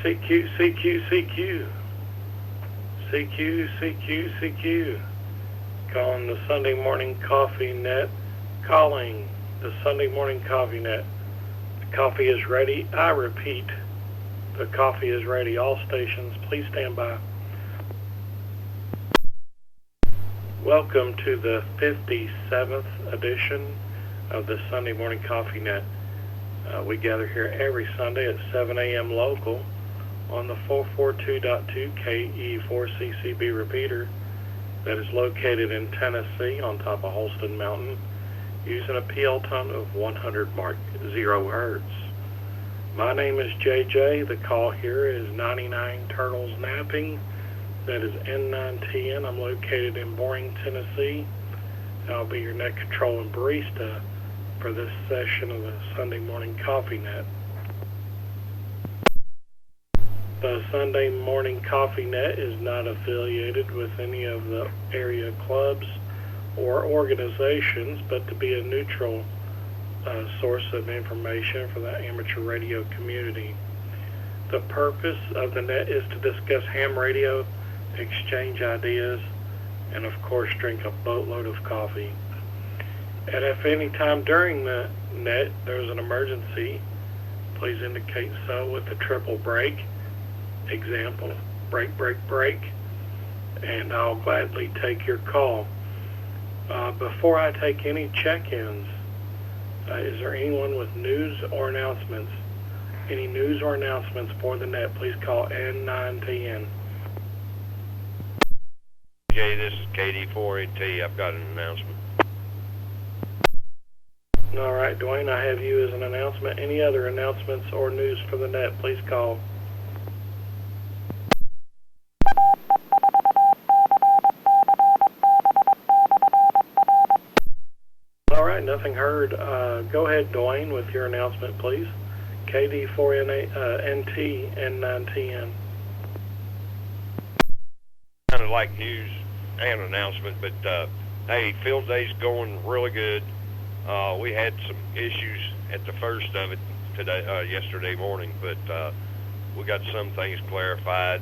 CQ, CQ, CQ. CQ, CQ, CQ. Calling the Sunday Morning Coffee Net. Calling the Sunday Morning Coffee Net. The coffee is ready. I repeat, the coffee is ready. All stations, please stand by. Welcome to the 57th edition of the Sunday Morning Coffee Net. We gather here every Sunday at 7 a.m. local on the 442.2 KE4CCB repeater that is located in Tennessee on top of Holston Mountain using a PL tone of 100 Mark 0 Hertz. My name is JJ. The call here is 99 Turtles Napping. That is N910. I'm located in Boring, Tennessee. I'll be your net control and barista for this session of the Sunday Morning Coffee Net. The Sunday Morning Coffee Net is not affiliated with any of the area clubs or organizations, but to be a neutral source of information for the amateur radio community. The purpose of the net is to discuss ham radio, exchange ideas, and of course drink a boatload of coffee. And if any time during the net there's an emergency, please indicate so with the triple break. Example, break, break, break, and I'll gladly take your call. Before I take any check-ins, is there anyone with news or announcements? Any news or announcements for the net, please call N910. Jay, this is KD4AT. I've got an announcement. All right, Dwayne, I have you as an announcement. Any other announcements or news for the net, please call. All right, nothing heard. Go ahead, Dwayne, with your announcement, please. KD4NT N910. Kind of like news and announcement, but hey, field day's going really good. We had some issues at the first of it today, yesterday morning, but we got some things clarified.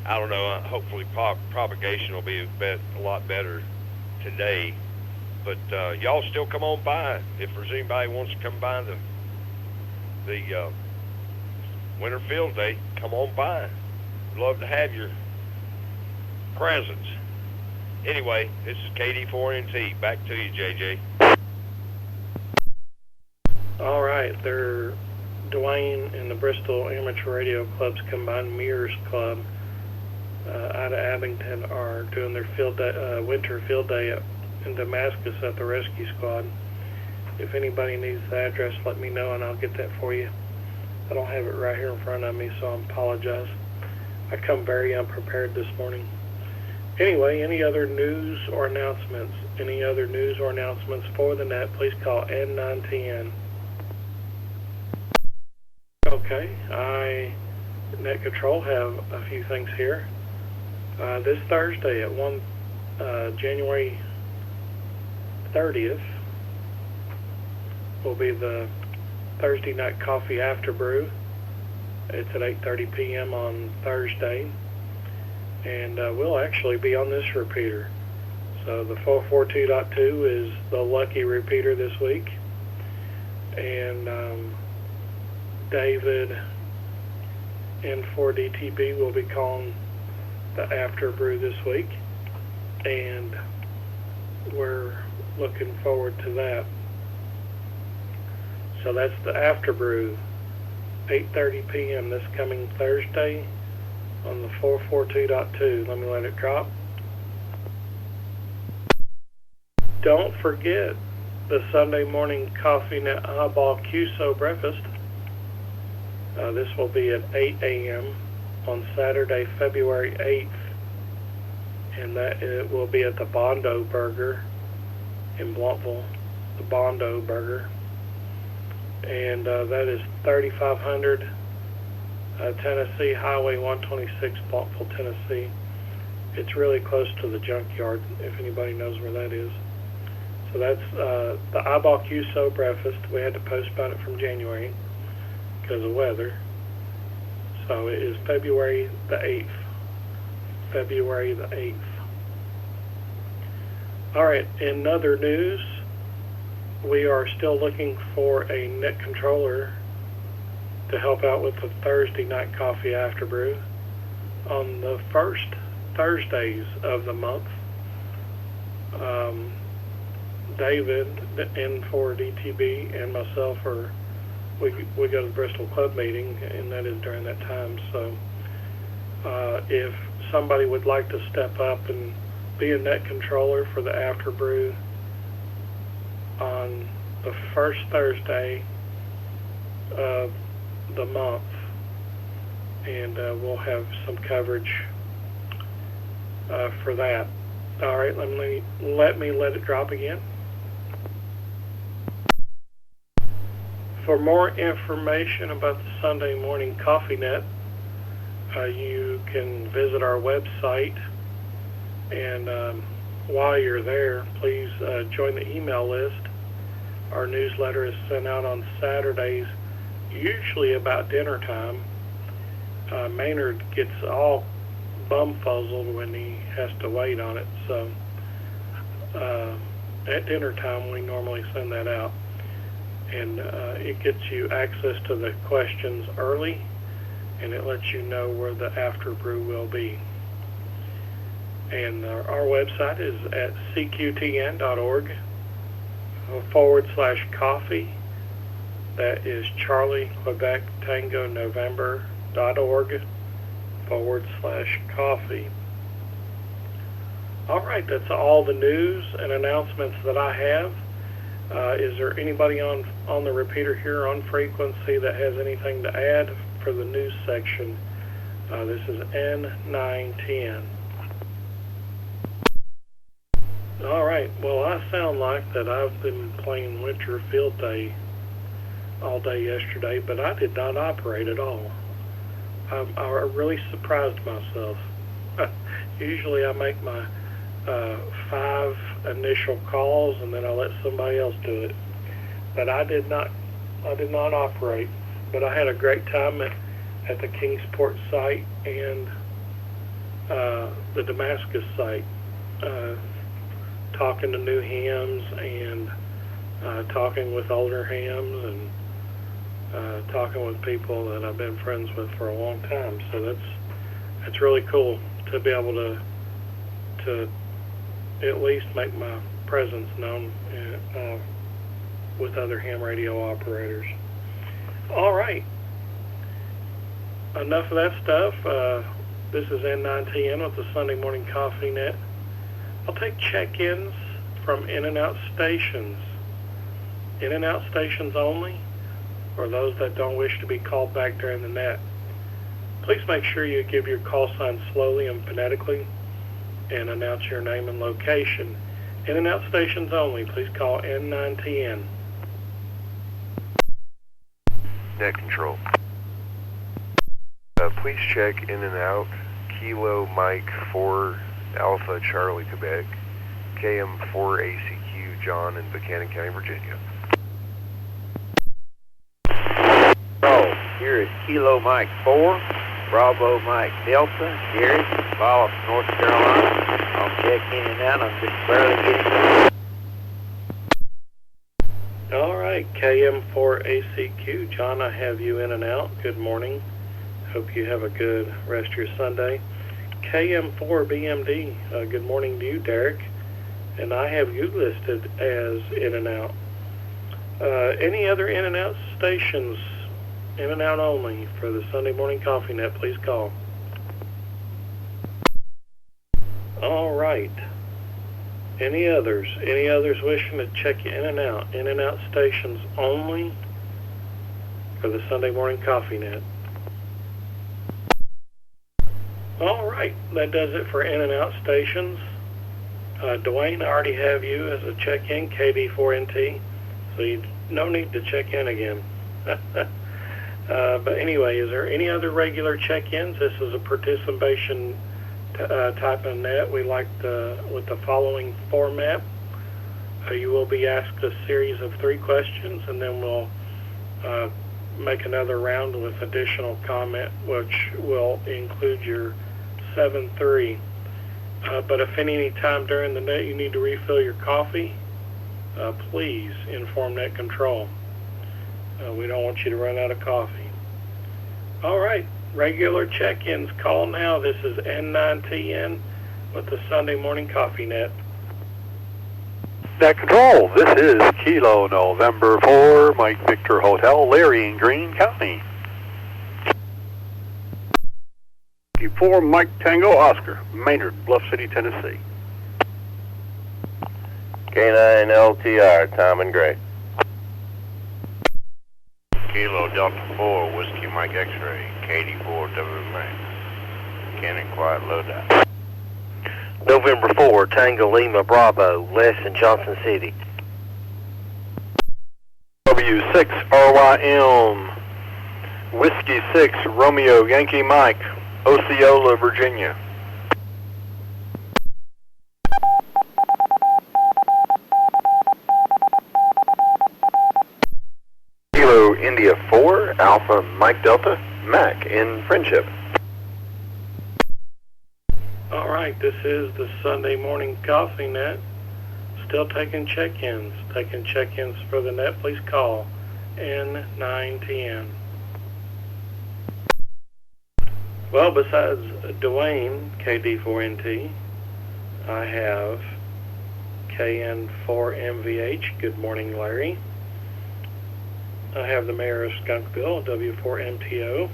I don't know. Hopefully, propagation will be a lot better today. But y'all still come on by if there's anybody who wants to come by the winter field day. Come on by. We'd love to have your presence. Anyway, this is KD4NT. Back to you, JJ. All right, they're Dwayne and the Bristol Amateur Radio Club's combined Mirrors Club out of Abington are doing their field day, winter field day in Damascus at the Rescue Squad. If anybody needs the address, let me know and I'll get that for you. I don't have it right here in front of me, so I apologize. I come very unprepared this morning. Anyway, any other news or announcements? Any other news or announcements for the net, please call N910. Okay, I, Net Control, have a few things here. This Thursday at January 30th will be the Thursday Night Coffee After Brew. It's at 8:30 p.m. on Thursday, and we'll actually be on this repeater. So the 442.2 is the lucky repeater this week, and David N4DTB will be calling the After Brew this week, and we're looking forward to that. So that's the After Brew, 8:30 p.m. this coming Thursday on the 442.2. Let me let it drop. Don't forget the Sunday Morning Coffee Net Eyeball QSO breakfast. This will be at 8 a.m. on Saturday, February 8th, and that it will be at the Bondo Burger in Blumpville, the Bondo Burger, and that is 3500 Tennessee Highway 126, Blumpville, Tennessee. It's really close to the junkyard, if anybody knows where that is. So that's the Eyeball QSO breakfast. We had to postpone it from January because of weather. So it is February the 8th. February the 8th. All right, in other news, we are still looking for a net controller to help out with the Thursday night coffee afterbrew on the first Thursdays of the month. David in for DTB and myself we go to the Bristol Club meeting, and that is during that time. So if somebody would like to step up and be a net controller for the afterbrew on the first Thursday of the month, and we'll have some coverage for that. All right, let me let it drop again. For more information about the Sunday Morning Coffee Net, you can visit our website, and while you're there, please join the email list. Our newsletter is sent out on Saturdays, usually about dinner time. Maynard gets all bumfuzzled when he has to wait on it, so at dinner time we normally send that out, and it gets you access to the questions early, and it lets you know where the afterbrew will be. And our website is at cqtn.org/coffee. That is Charlie Quebec Tango November.org/coffee. All right, that's all the news and announcements that I have. Is there anybody on the repeater here on frequency that has anything to add for the news section? This is N910. All right, well, I sound like that I've been playing winter field day all day yesterday, but I did not operate at all. I really surprised myself. Usually I make my 5 initial calls and then I let somebody else do it. But I did not operate. But I had a great time at the Kingsport site and the Damascus site, talking to new hams and talking with older hams and talking with people that I've been friends with for a long time. So that's really cool to be able to at least make my presence known with other ham radio operators. All right, enough of that stuff. This is N910 with the Sunday Morning Coffee Net. I'll take check-ins from in-and-out stations. In-and-out stations only, or those that don't wish to be called back during the net. Please make sure you give your call sign slowly and phonetically and announce your name and location. In-and-out stations only, please call N910. Net control. Please check in and out. Kilo Mike 4 Alpha Charlie Quebec. KM4 ACQ John in Buchanan County, Virginia. Here is Kilo Mike 4, Bravo Mike Delta, Gary, Wallace, North Carolina. I'll check in and out. I'm just barely getting there. All right, KM4 ACQ. John, I have you in and out. Good morning. Hope you have a good rest of your Sunday. KM4 BMD. Good morning to you, Derek. And I have you listed as in and out. Any other in and out stations? In and out only for the Sunday Morning Coffee Net, please call. All right. Any others? Any others wishing to check in and out? In and out stations only for the Sunday Morning Coffee Net. All right. That does it for in and out stations. Dwayne, I already have you as a check-in, KD4NT, so no need to check in again. But anyway, is there any other regular check-ins? This is a participation type of net. We like with the following format. You will be asked a series of 3 questions, and then we'll make another round with additional comment, which will include your 7-3. But if any time during the net you need to refill your coffee, please inform net control. We don't want you to run out of coffee. All right, regular check-ins. Call now. This is N9TN with the Sunday Morning Coffee Net. Net control, this is Kilo November 4, Mike Victor Hotel, Larry in Greene County. 4 Mike Tango Oscar, Maynard, Bluff City, Tennessee. K9 LTR, Tom and Gray. Kilo Delta 4, Whiskey Mike X-Ray, KD4 W Max. Cannon Quiet Loadout. November 4, Tango Lima Bravo, Les in Johnson City. W6 RYM, Whiskey 6 Romeo Yankee Mike, Osceola, Virginia. Kilo India 4, Alpha Mike Delta, Mac in Friendship. All right, this is the Sunday Morning Coffee Net. Still taking check-ins. Taking check-ins for the net, please call N9TN. Well, besides Dwayne, KD4NT, I have KN4MVH, good morning, Larry. I have the Mayor of Skunkville, W4MTO,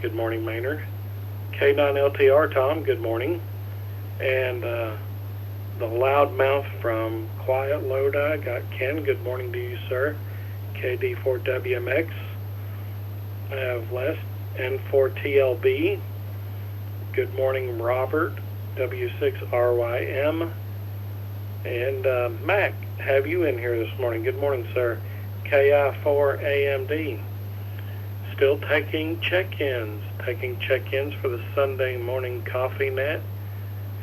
good morning, Maynard. K9LTR, Tom, good morning. And the loudmouth from Quiet Lodi, got Ken, good morning to you, sir. KD4WMX, I have Les, N4TLB, good morning, Robert, W6RYM, and Mac, have you in here this morning? Good morning, sir. KI4AMD, still taking check-ins for the Sunday Morning Coffee Net.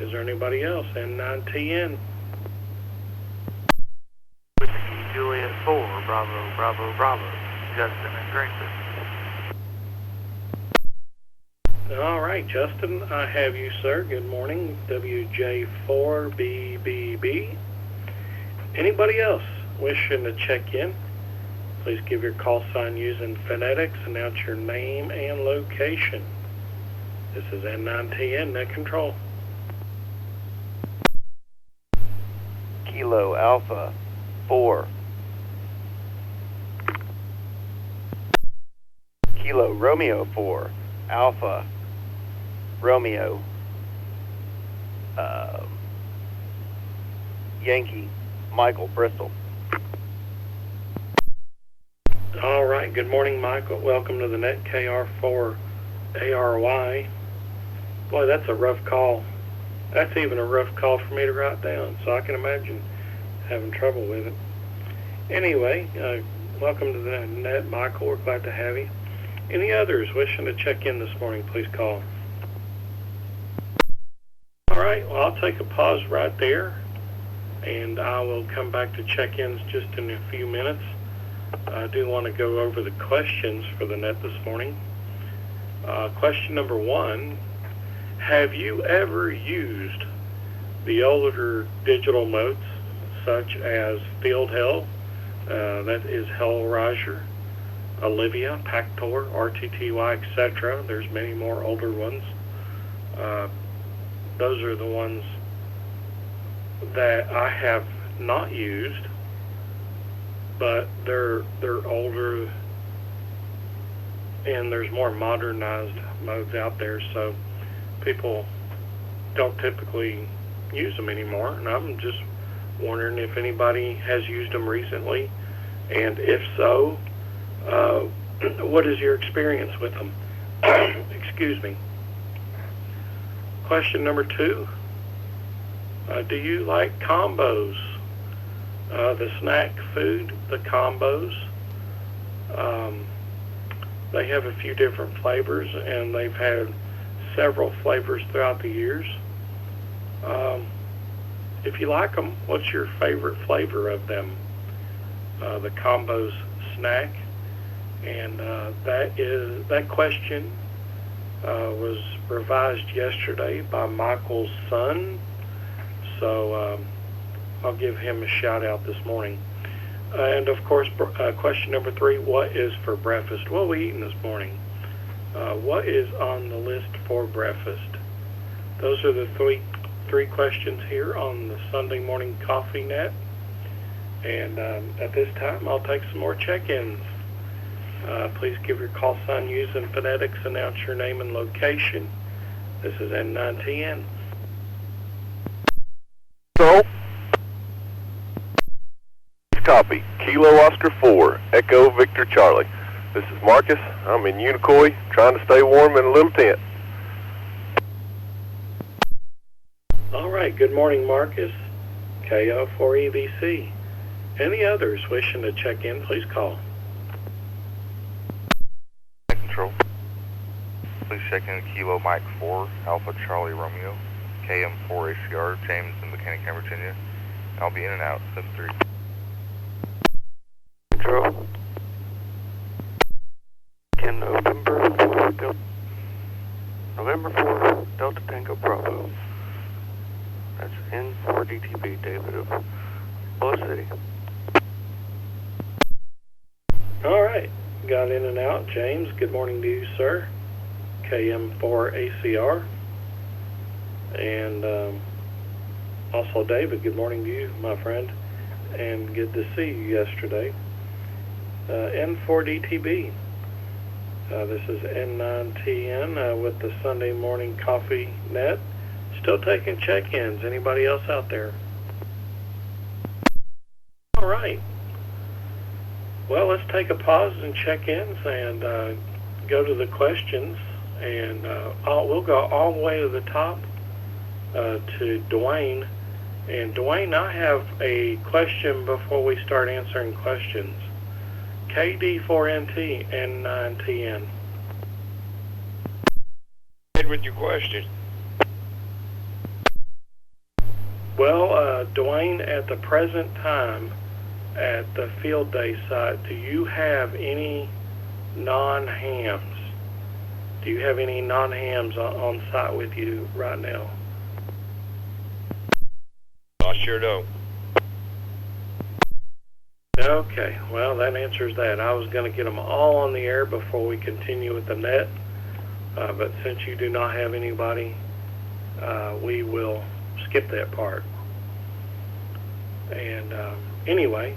Is there anybody else? N9TN. Whiskey Juliet 4, Bravo, Bravo, Bravo, Justin and Grayson. All right, Justin, I have you, sir. Good morning, WJ4BBB. Anybody else wishing to check in? Please give your call sign using phonetics, announce your name and location. This is N9TN, Net Control. Kilo Alpha 4. Kilo Romeo 4, Alpha Romeo Yankee Michael, Bristol. All right, good morning, Michael. Welcome to the net, KR4ARY. Boy, that's a rough call. That's even a rough call for me to write down, so I can imagine having trouble with it. Anyway, welcome to the net, Michael. We're glad to have you. Any others wishing to check in this morning, please call. All right, well, I'll take a pause right there, and I will come back to check-ins just in a few minutes. I do want to go over the questions for the net this morning. Question number 1, have you ever used the older digital modes such as Field Hell, that is Hellraiser, Olivia, Pactor, RTTY, etc.? There's many more older ones. Those are the ones that I have not used, but they're older, and there's more modernized modes out there, so people don't typically use them anymore. And I'm just wondering if anybody has used them recently, and if so, what is your experience with them? Excuse me. Question number 2, do you like combos? The snack food, the combos, they have a few different flavors, and they've had several flavors throughout the years. If you like them, what's your favorite flavor of them? The combos snack. And that question was revised yesterday by Michael's son, so I'll give him a shout out this morning. And of course, question number 3, what is for breakfast? What are we eating this morning? What is on the list for breakfast? Those are the three questions here on the Sunday Morning Coffee Net. And at this time, I'll take some more check-ins. Please give your call sign using phonetics, announce your name and location. This is N9TN. So, copy. Kilo Oscar 4, Echo Victor Charlie. This is Marcus. I'm in Unicoi, trying to stay warm in a little tent. All right, good morning, Marcus. KO4EVC. Any others wishing to check in, please call. Control. Please check in Kilo Mike 4, Alpha Charlie Romeo, KM4 ACR, James in Mechanic, Virginia. I'll be in and out, 7-3. Control. Can November 4, Delta Tango Bravo. That's N4DTB, David of Bull City. All right, got in and out. James, good morning to you, sir. KM4ACR. And also David, good morning to you, my friend. And good to see you yesterday. N4DTB. This is N9TN with the Sunday Morning Coffee Net. Still taking check-ins. Anybody else out there? All right. Well, let's take a pause and check-ins and go to the questions. And we'll go all the way to the top to Dwayne. And Dwayne, I have a question before we start answering questions. KD4NT N9TN. Ahead with your question. Well, Dwayne, at the present time at the field day site, do you have any non-hams? Do you have any non-hams on site with you right now? I sure don't. Okay, well, that answers that. I was going to get them all on the air before we continue with the net, but since you do not have anybody, we will skip that part. And anyway,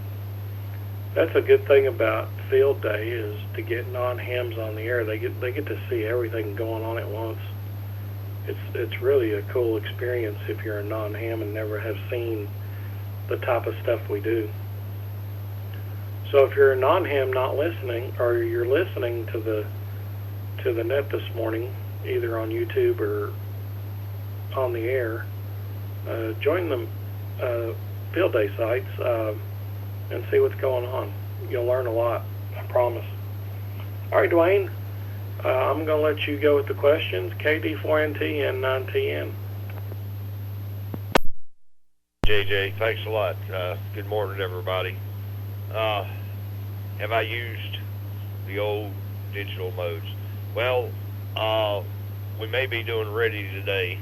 that's a good thing about field day is to get non-hams on the air. They get to see everything going on at once. It's really a cool experience if you're a non-ham and never have seen the type of stuff we do. So if you're a non-ham not listening, or you're listening to the net this morning, either on YouTube or on the air, join the field day sites and see what's going on. You'll learn a lot, I promise. All right, Dwayne, I'm going to let you go with the questions. KD4NT N9TN. JJ, thanks a lot. Good morning, everybody. Have I used the old digital modes? Well, we may be doing ready today,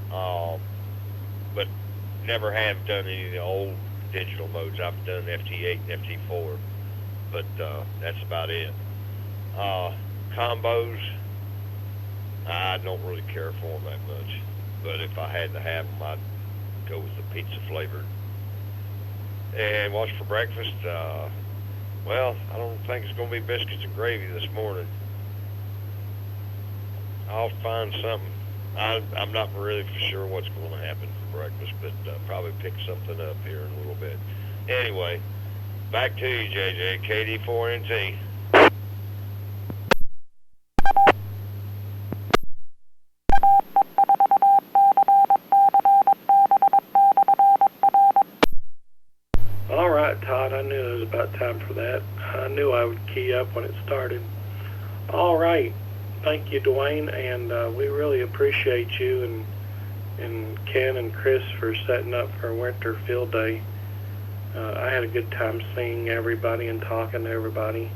but never have done any of the old digital modes. I've done FT8 and FT4, but that's about it. Combos, I don't really care for them that much, but if I had to have them, I'd go with the pizza flavored. And what's for breakfast? Well, I don't think it's going to be biscuits and gravy this morning. I'll find something. I'm not really for sure what's going to happen for breakfast, but probably pick something up here in a little bit. Anyway, back to you, JJ. KD4NT. All right, Todd, I knew it was about time for that. I knew I would key up when it started. All right. Thank you, Dwayne, and we really appreciate you and Ken and Chris for setting up for winter field day. I had a good time seeing everybody and talking to everybody.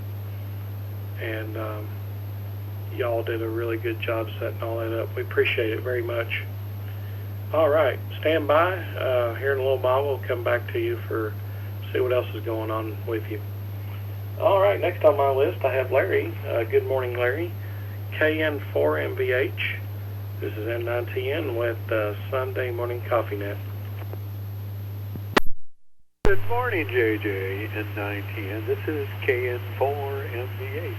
and y'all did a really good job setting all that up. We appreciate it very much. All right, stand by. Here in a little while, we'll come back to you for see what else is going on with you. All right, next on my list, I have Larry. Good morning, Larry. KN4MVH. This is N9TN with Sunday Morning Coffee Net. Good morning, JJ N9TN. This is KN4MVH.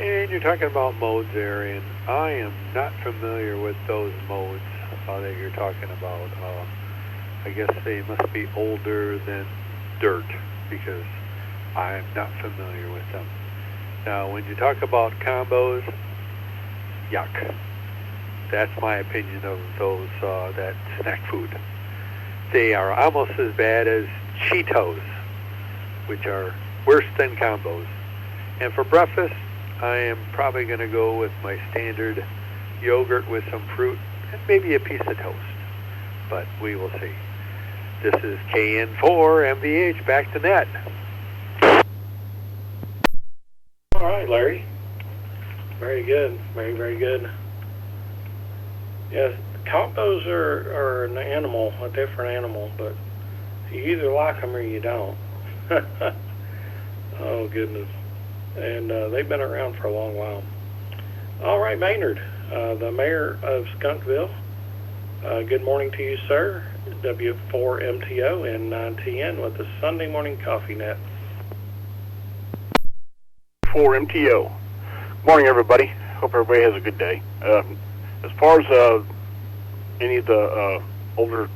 And you're talking about modes there, and I am not familiar with those modes that you're talking about. I guess they must be older than dirt, because I'm not familiar with them. Now, when you talk about combos, yuck. That's my opinion of those, that snack food. They are almost as bad as Cheetos, which are worse than combos. And for breakfast, I am probably going to go with my standard yogurt with some fruit and maybe a piece of toast. But we will see. This is KN4MVH, back to net. All right, Larry. Very good. Very, very good. Yes, combos are an animal, a different animal, but you either like them or you don't. Oh, goodness. And they've been around for a long while. All right, Maynard, the mayor of Skunkville. Good morning to you, sir. W4MTO and 9TN with the Sunday Morning Coffee Net. 4MTO. Morning, everybody. Hope everybody has a good day. As far as any of the older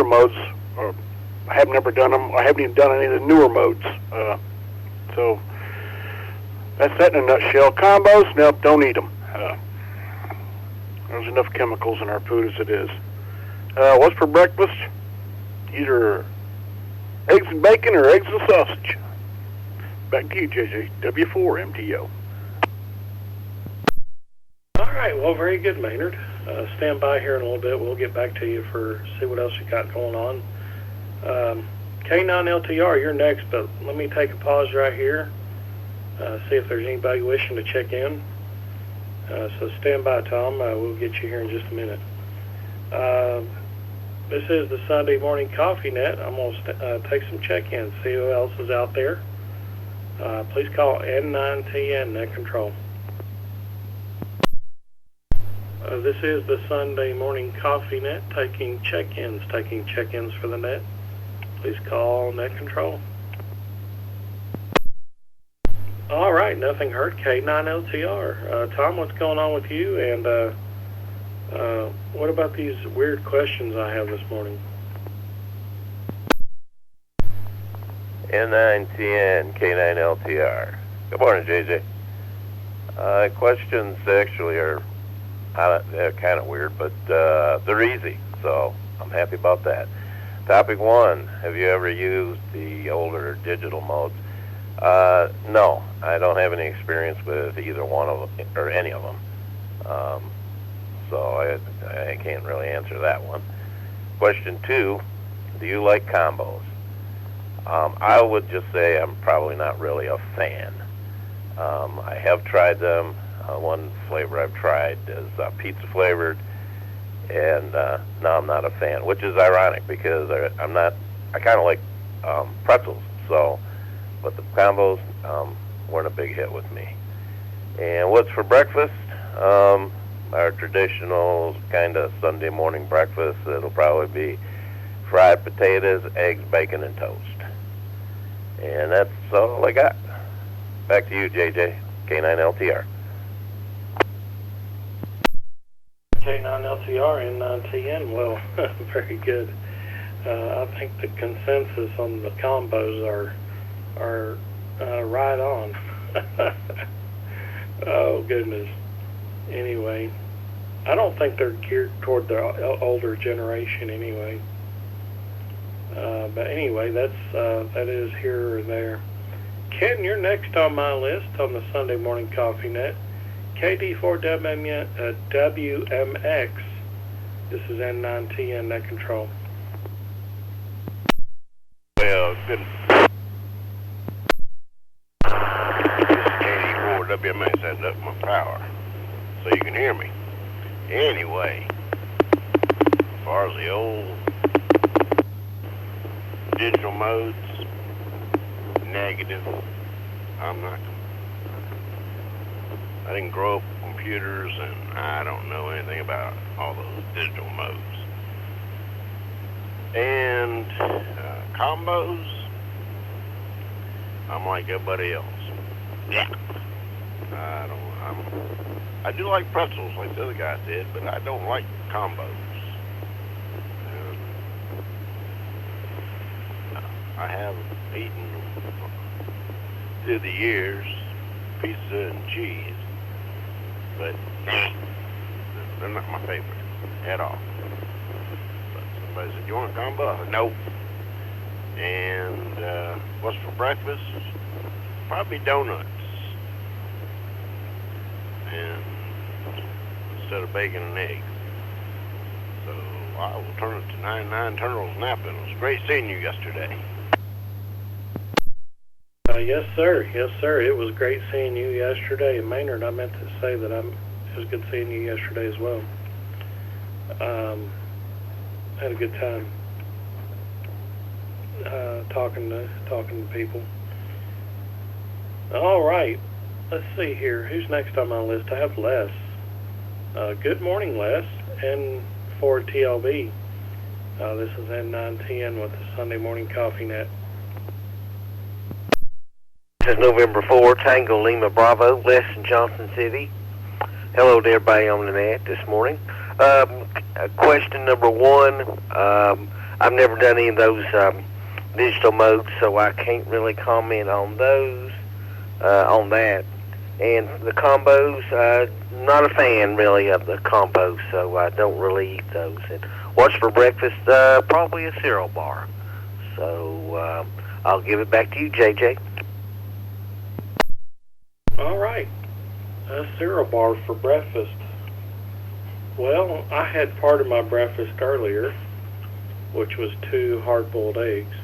modes, I have never done them. I haven't even done any of the newer modes. So that's that in a nutshell. Combos, nope, don't eat them. There's enough chemicals in our food as it is. What's for breakfast? Either eggs and bacon or eggs and sausage. Back to you, JJ. W4MTO. All right, well, very good, Maynard. Stand by here in a little bit. We'll get back to you for see what else you got going on. K9LTR, you're next, but let me take a pause right here. See if there's anybody wishing to check in. So stand by, Tom. We'll get you here in just a minute. This is the Sunday Morning Coffee Net. I'm going to take some check-ins, see who else is out there. Please call N9TN, Net Control. This is the Sunday Morning Coffee Net, taking check-ins for the net. Please call Net Control. All right, nothing hurt. K9LTR. Tom, what's going on with you? And what about these weird questions I have this morning? N9TN, K9LTR. Good morning, JJ. Questions actually are kind of weird, but they're easy, so I'm happy about that. Topic 1, have you ever used the older digital modes? No, I don't have any experience with either one of them, or any of them. So I can't really answer that one. Question 2, do you like combos? I would just say I'm probably not really a fan. I have tried them. One flavor I've tried is pizza flavored, and now I'm not a fan, which is ironic because I kind of like pretzels, so, but the combos weren't a big hit with me. And what's for breakfast? Our traditional kind of Sunday morning breakfast, it'll probably be fried potatoes, eggs, bacon, and toast. And that's all I got. Back to you, JJ, K9LTR. K9LTR and 9TN. Well, very good. I think the consensus on the combos are right on. Oh, goodness. Anyway, I don't think they're geared toward the older generation anyway. But anyway, that is here or there. Ken, you're next on my list on the Sunday Morning Coffee Net. KD4WMX. This is N9TN Net Control. Well, good. power. WMA set up my power so you can hear me. Anyway, as far as the old digital modes, negative. I didn't grow up with computers, and I don't know anything about all those digital modes. And combos, I'm like everybody else. Yeah. I do like pretzels like the other guys did, but I don't like combos. I have eaten through the years pizza and cheese, but they're not my favorite at all. But somebody said, "You want a combo?" I said, "Nope." And what's for breakfast? Probably donuts. And instead of bacon and eggs. So I will turn it to 99 Turtles Napping. It was great seeing you yesterday. Yes, sir. Yes, sir. It was great seeing you yesterday. And Maynard, I meant to say that it was good seeing you yesterday as well. Had a good time talking to people. All right. Let's see here. Who's next on my list? I have Les. Good morning, Les. And for TLB. This is N910 with the Sunday Morning Coffee Net. This is November 4, Tango Lima Bravo, Les in Johnson City. Hello to everybody on the net this morning. Question number one, I've never done any of those digital modes, so I can't really comment on those, on that. And the combos, not a fan really of the combos, so I don't really eat those. And what's for breakfast? Probably a cereal bar. So I'll give it back to you, JJ. All right, a cereal bar for breakfast. Well, I had part of my breakfast earlier, which was 2 hard-boiled eggs.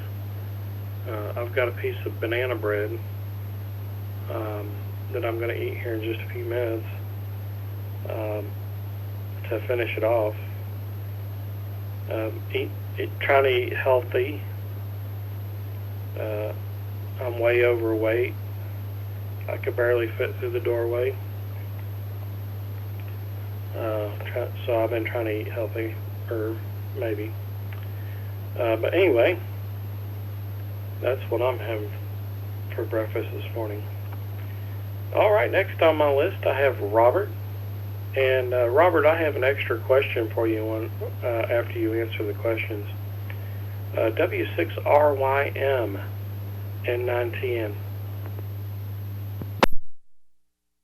I've got a piece of banana bread that I'm going to eat here in just a few minutes to finish it off. Trying to eat healthy. I'm way overweight. I could barely fit through the doorway. So I've been trying to eat healthy, or maybe. But anyway, that's what I'm having for breakfast this morning. All right, next on my list I have Robert. And Robert, I have an extra question for you after you answer the questions. W6RYM N910.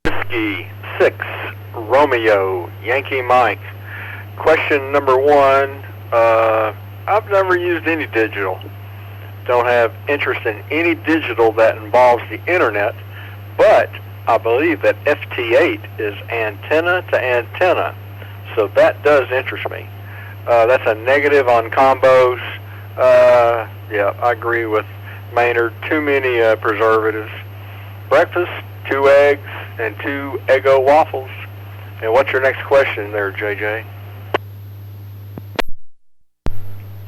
Whiskey 6 Romeo Yankee Mike. Question number one, I've never used any digital. Don't have interest in any digital that involves the internet, but I believe that FT8 is antenna to antenna, so that does interest me. That's a negative on combos. Yeah, I agree with Maynard. Too many preservatives. Breakfast, 2 eggs and 2 Eggo waffles. And what's your next question there, JJ?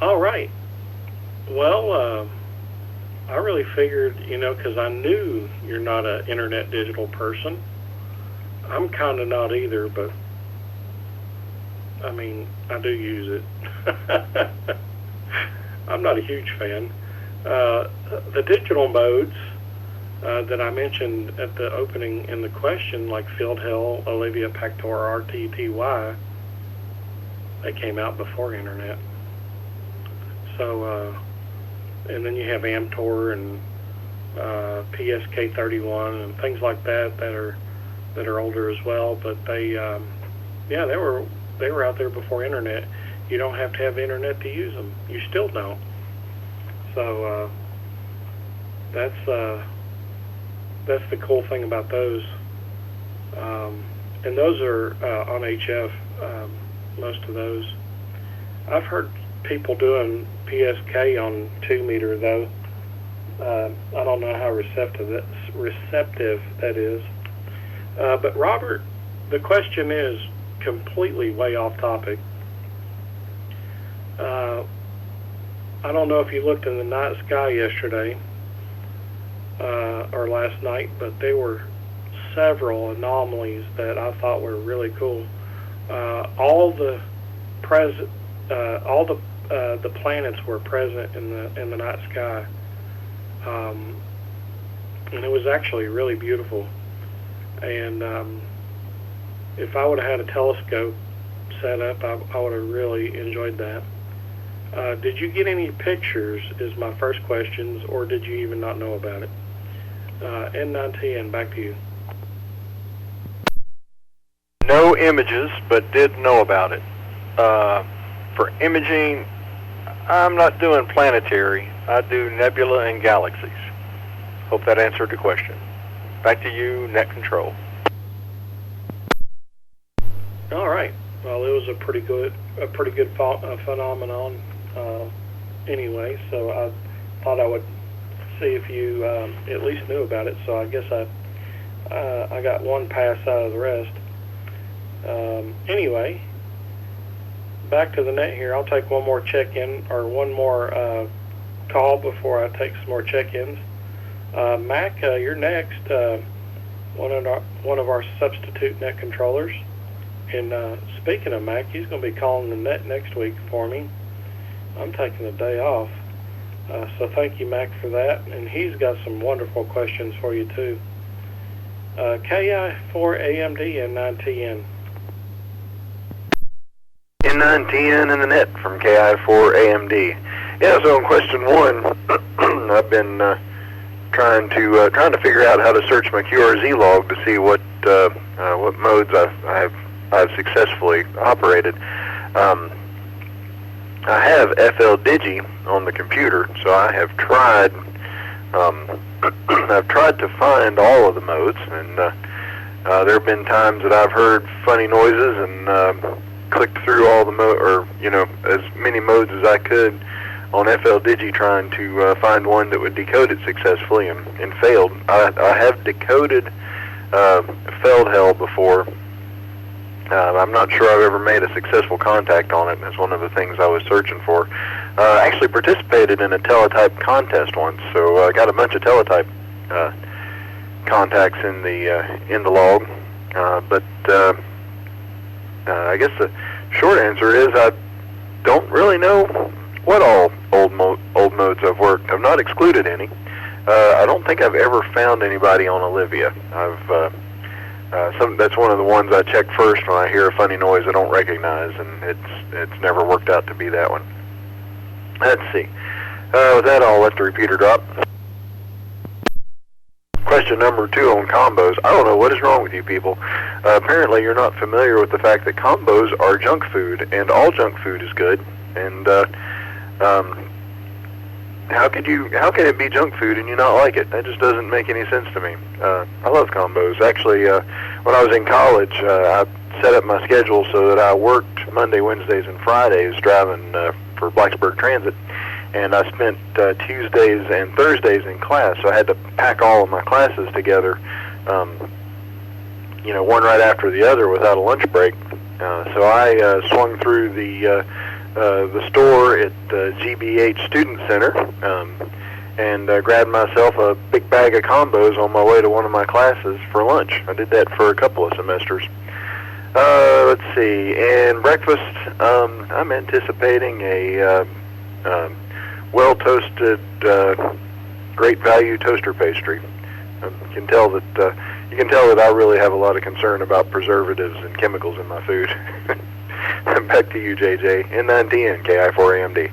All right. Well, I really figured, because I knew you're not an internet digital person. I'm kind of not either, but, I mean, I do use it. I'm not a huge fan. The digital modes that I mentioned at the opening in the question, like Field Hill, Olivia, Pactor, RTTY, they came out before internet. So, and then you have Amtor and PSK31 and things like that that are older as well. But they were out there before internet. You don't have to have internet to use them. You still don't. So that's the cool thing about those. And those are on HF. Most of those. I've heard people doing PSK on 2 meter though. I don't know how receptive that is. But Robert, the question is completely way off topic. I don't know if you looked in the night sky yesterday or last night, but there were several anomalies that I thought were really cool. All the planets were present in the night sky, and it was actually really beautiful. And if I would have had a telescope set up, I would have really enjoyed that. Did you get any pictures, is my first question, or did you even not know about it? N9TN, back to you. No images, but did know about it. For imaging, I'm not doing planetary. I do nebula and galaxies. Hope that answered the question. Back to you, net control. All right. Well, it was a pretty good phenomenon. Anyway, so I thought I would see if you at least knew about it. So I guess I got one pass out of the rest. Anyway, back to the net here. I'll take one more check-in or one more call before I take some more check-ins. Mac, you're next. One of our substitute net controllers. And speaking of Mac, he's going to be calling the net next week for me. I'm taking a day off. So thank you, Mac, for that. And he's got some wonderful questions for you, too. KI4AMD N9TN. N9TN in the net from KI4AMD. Yeah, so in question one, I've been trying to figure out how to search my QRZ log to see what modes I've successfully operated. I have FLDigi on the computer, so I have tried. I've tried to find all of the modes, and there have been times that I've heard funny noises and clicked through all the as many modes as I could on FLDigi, trying to find one that would decode it successfully, and failed. I have decoded Feldhell before. I'm not sure I've ever made a successful contact on it. That's one of the things I was searching for. I actually participated in a teletype contest once, so I got a bunch of teletype contacts in the log. But I guess the short answer is I don't really know what all old modes I've worked. I've not excluded any. I don't think I've ever found anybody on Olivia. That's one of the ones I check first when I hear a funny noise I don't recognize, and it's never worked out to be that one. Let's see. With that, I'll let the repeater drop. Question number 2 on combos. I don't know what is wrong with you people. Apparently, you're not familiar with the fact that combos are junk food, and all junk food is good. And how can it be junk food and you not like it? That just doesn't make any sense to me. I love combos. Actually, when I was in college, I set up my schedule so that I worked Monday, Wednesdays, and Fridays driving for Blacksburg Transit, and I spent Tuesdays and Thursdays in class, so I had to pack all of my classes together, one right after the other without a lunch break. So I swung through the store at GBH Student Center and grabbed myself a big bag of combos on my way to one of my classes for lunch. I did that for a couple of semesters. Let's see, and breakfast, I'm anticipating a well-toasted, great value toaster pastry. You can tell that I really have a lot of concern about preservatives and chemicals in my food. Back to you, JJ. N9TN, KI4AMD.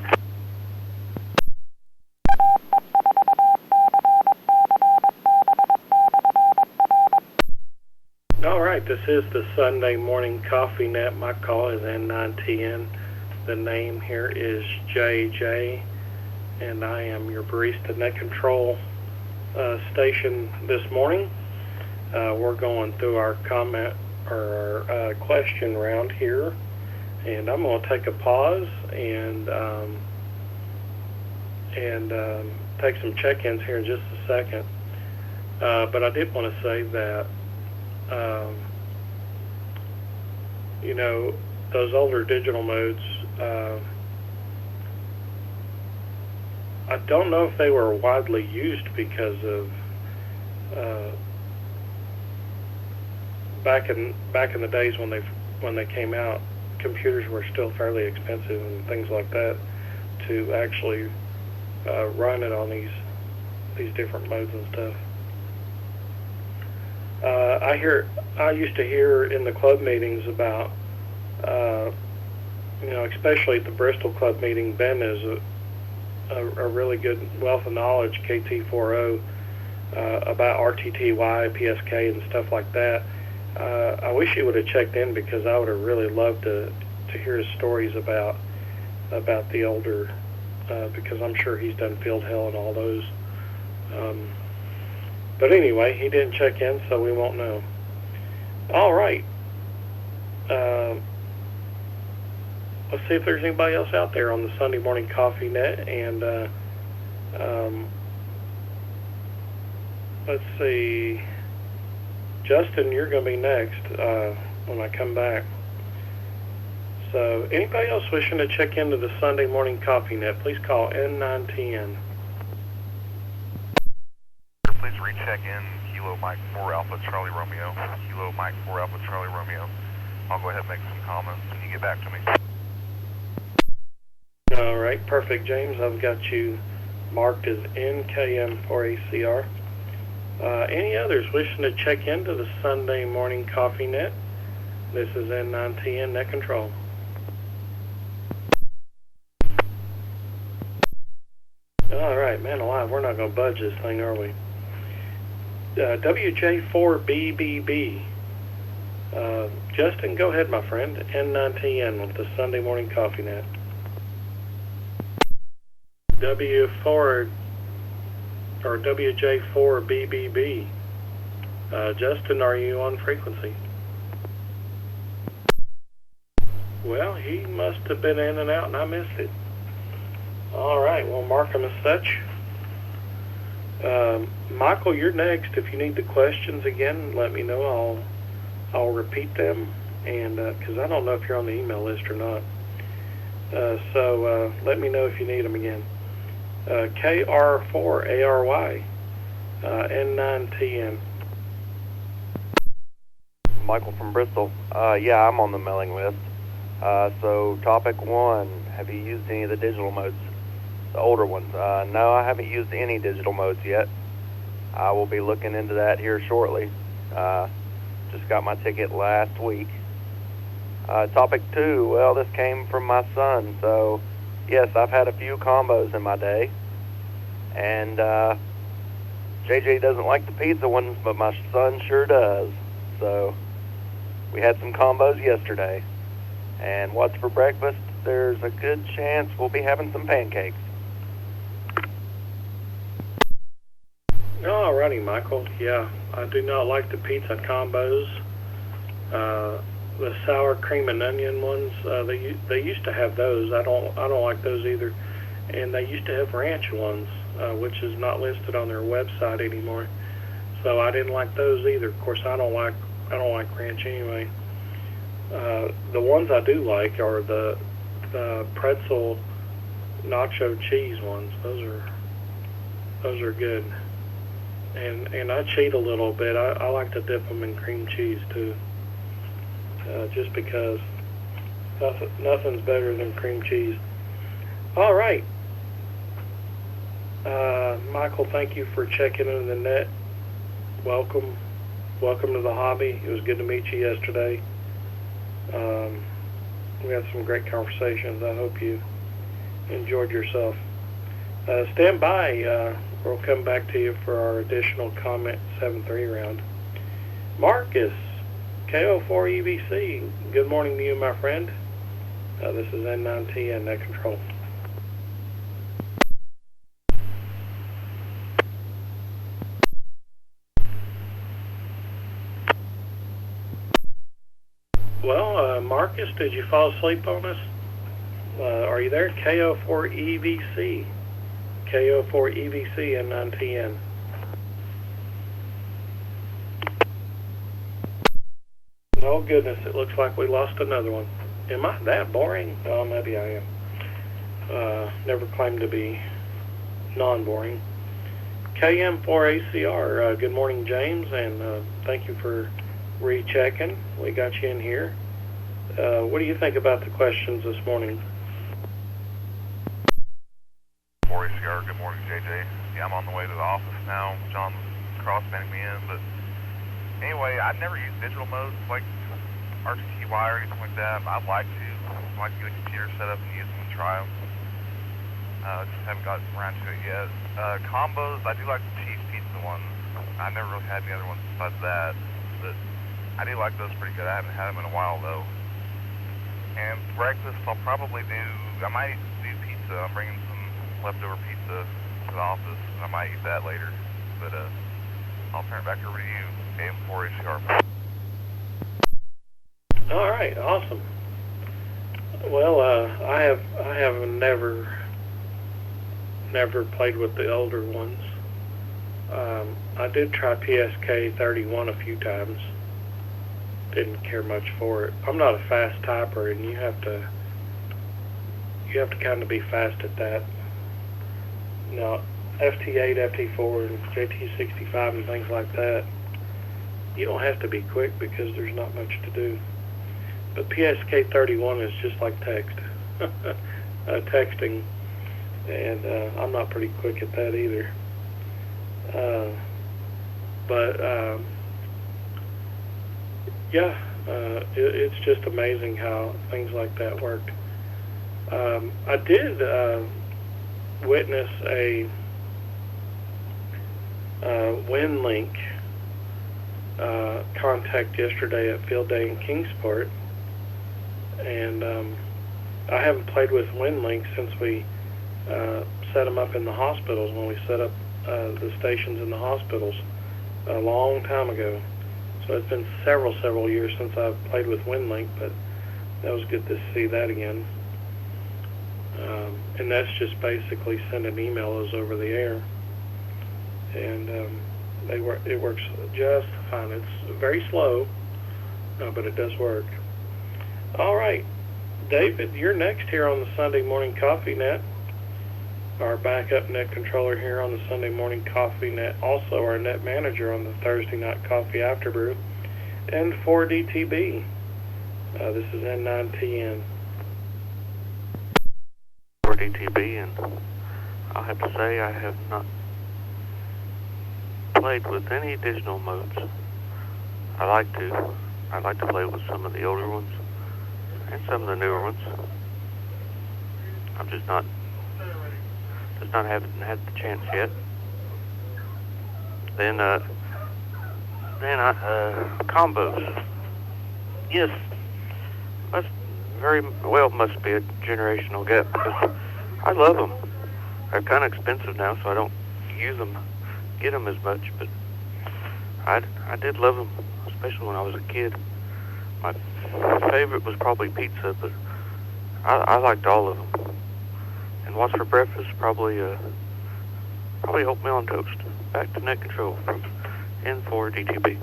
All right, this is the Sunday Morning Coffee Net. My call is N9TN. The name here is JJ, and I am your Barista Net Control station this morning. We're going through our comment or our question round here, and I'm going to take a pause and take some check-ins here in just a second. But I did want to say that you know, those older digital modes, I don't know if they were widely used because of back in the days when they came out, computers were still fairly expensive and things like that to actually run it on these different modes and stuff. I used to hear in the club meetings about, you know, especially at the Bristol club meeting, Ben is a really good wealth of knowledge, KT40, about RTTY, PSK, and stuff like that. I wish he would have checked in because I would have really loved to hear his stories about the older, because I'm sure he's done Field Hell and all those. But anyway, he didn't check in, so we won't know. All right. Let's see if there's anybody else out there on the Sunday Morning Coffee Net. And let's see. Justin, you're going to be next when I come back. So anybody else wishing to check into the Sunday Morning Coffee Net, please call N910. Please recheck in Kilo Mike 4 Alpha Charlie Romeo. Kilo Mike 4 Alpha Charlie Romeo. I'll go ahead and make some comments when you get back to me. All right, perfect, James. I've got you marked as NKM4ACR. Any others wishing to check into the Sunday Morning Coffee Net? This is N910 Net Control. All right, man alive, we're not going to budge this thing, are we? WJ4BBB. Justin, go ahead, my friend. N910 with the Sunday Morning Coffee Net. W4 or WJ4BBB. Justin, are you on frequency? Well, he must have been in and out and I missed it. All right, we'll mark him as such. Michael, you're next. If you need the questions again, let me know. I'll repeat them, and because I don't know if you're on the email list or not. So let me know if you need them again. KR4ARY, N910. Michael from Bristol. Yeah, I'm on the mailing list. So topic 1, have you used any of the digital modes? The older ones. No, I haven't used any digital modes yet. I will be looking into that here shortly. Just got my ticket last week. Topic 2, well, this came from my son. So, yes, I've had a few combos in my day. And JJ doesn't like the pizza ones, but my son sure does. So, we had some combos yesterday. And what's for breakfast? There's a good chance we'll be having some pancakes. Alrighty, Michael. Yeah, I do not like the pizza combos. The sour cream and onion ones, they used to have those. I don't like those either. And they used to have ranch ones, which is not listed on their website anymore. So I didn't like those either. Of course, I don't like ranch anyway. The ones I do like are the pretzel nacho cheese ones. Those are good. And I cheat a little bit. I like to dip them in cream cheese too. Just because nothing's better than cream cheese. All right. Michael, thank you for checking in the net. Welcome to the hobby. It was good to meet you yesterday. We had some great conversations. I hope you enjoyed yourself. Stand by. We'll come back to you for our additional comment 7-3 round. Marcus, KO4EVC. Good morning to you, my friend. This is N910 Net Control. Well, Marcus, did you fall asleep on us? Are you there? KO4EVC. KO4EVC N910. Oh, goodness, it looks like we lost another one. Am I that boring? Oh, maybe I am. Never claimed to be non-boring. KM4ACR, good morning, James, and thank you for rechecking. We got you in here. What do you think about the questions this morning? 4ACR, good morning, JJ. Yeah, I'm on the way to the office now. John's cross-banding me in, but anyway, I've never used digital modes like RTTY or anything like that. I'd like to. I'd like to get a computer set up and use them and try them. Just haven't got around to it yet. Combos, I do like the cheese pizza ones. I never really had any other ones besides that, but I do like those pretty good. I haven't had them in a while, though. And breakfast, I might do pizza. I'm bringing some leftover pizza to the office, and I might eat that later. But I'll turn it back over to you, AM4HCR. All right, awesome. Well, I have never played with the older ones. I did try PSK 31 a few times. Didn't care much for it. I'm not a fast typer, and you have to kind of be fast at that. Now, FT8, FT4, and JT65 and things like that, you don't have to be quick because there's not much to do. But PSK 31 is just like text, texting, and I'm not pretty quick at that either. It's just amazing how things like that worked. I did witness a WinLink contact yesterday at Field Day in Kingsport, and I haven't played with WinLink since we set them up in the hospitals, when we set up the stations in the hospitals a long time ago. So it's been several years since I've played with WinLink, but that was good to see that again. And that's just basically sending emails over the air, and it works just fine. It's very slow, but it does work. All right, David, you're next here on the Sunday Morning Coffee Net, our backup net controller here on the Sunday Morning Coffee Net, also our net manager on the Thursday Night Coffee Afterbrew, and 4DTB. This is N9TN. 4DTB, and I'll have to say I have not played with any digital modes. I'd like to play with some of the older ones and some of the newer ones. I'm just not haven't had the chance yet. Then combos. Yes, must be a generational gap, because I love them. They're kind of expensive now, so I don't get them as much, but I did love them, especially when I was a kid. My favorite was probably pizza, but I liked all of them. And what's for breakfast? Probably oatmeal and toast. Back to net control from N4DTB.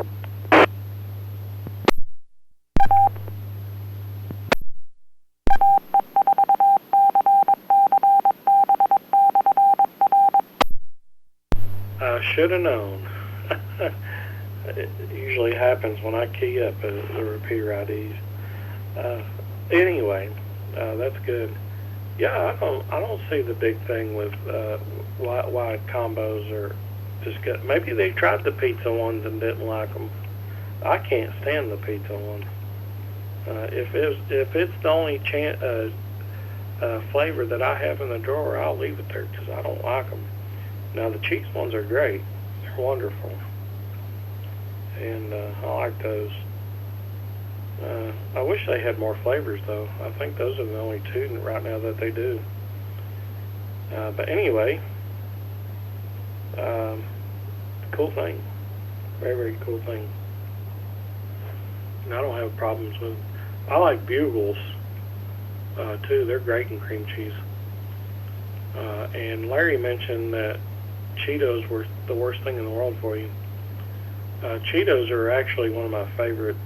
Should have known. It usually happens when I key up the repeater IDs. Anyway, that's good. Yeah, I don't see the big thing with why combos are just good. Maybe they tried the pizza ones and didn't like them. I can't stand the pizza one. If it's the only flavor that I have in the drawer, I'll leave it there because I don't like them. Now, the cheese ones are great. They're wonderful. And I like those. I wish they had more flavors, though. I think those are the only two right now that they do. But anyway, cool thing. Very, very cool thing. And I don't have problems with them. I like Bugles, too. They're great in cream cheese. And Larry mentioned that Cheetos were the worst thing in the world for you. Cheetos are actually one of my favorite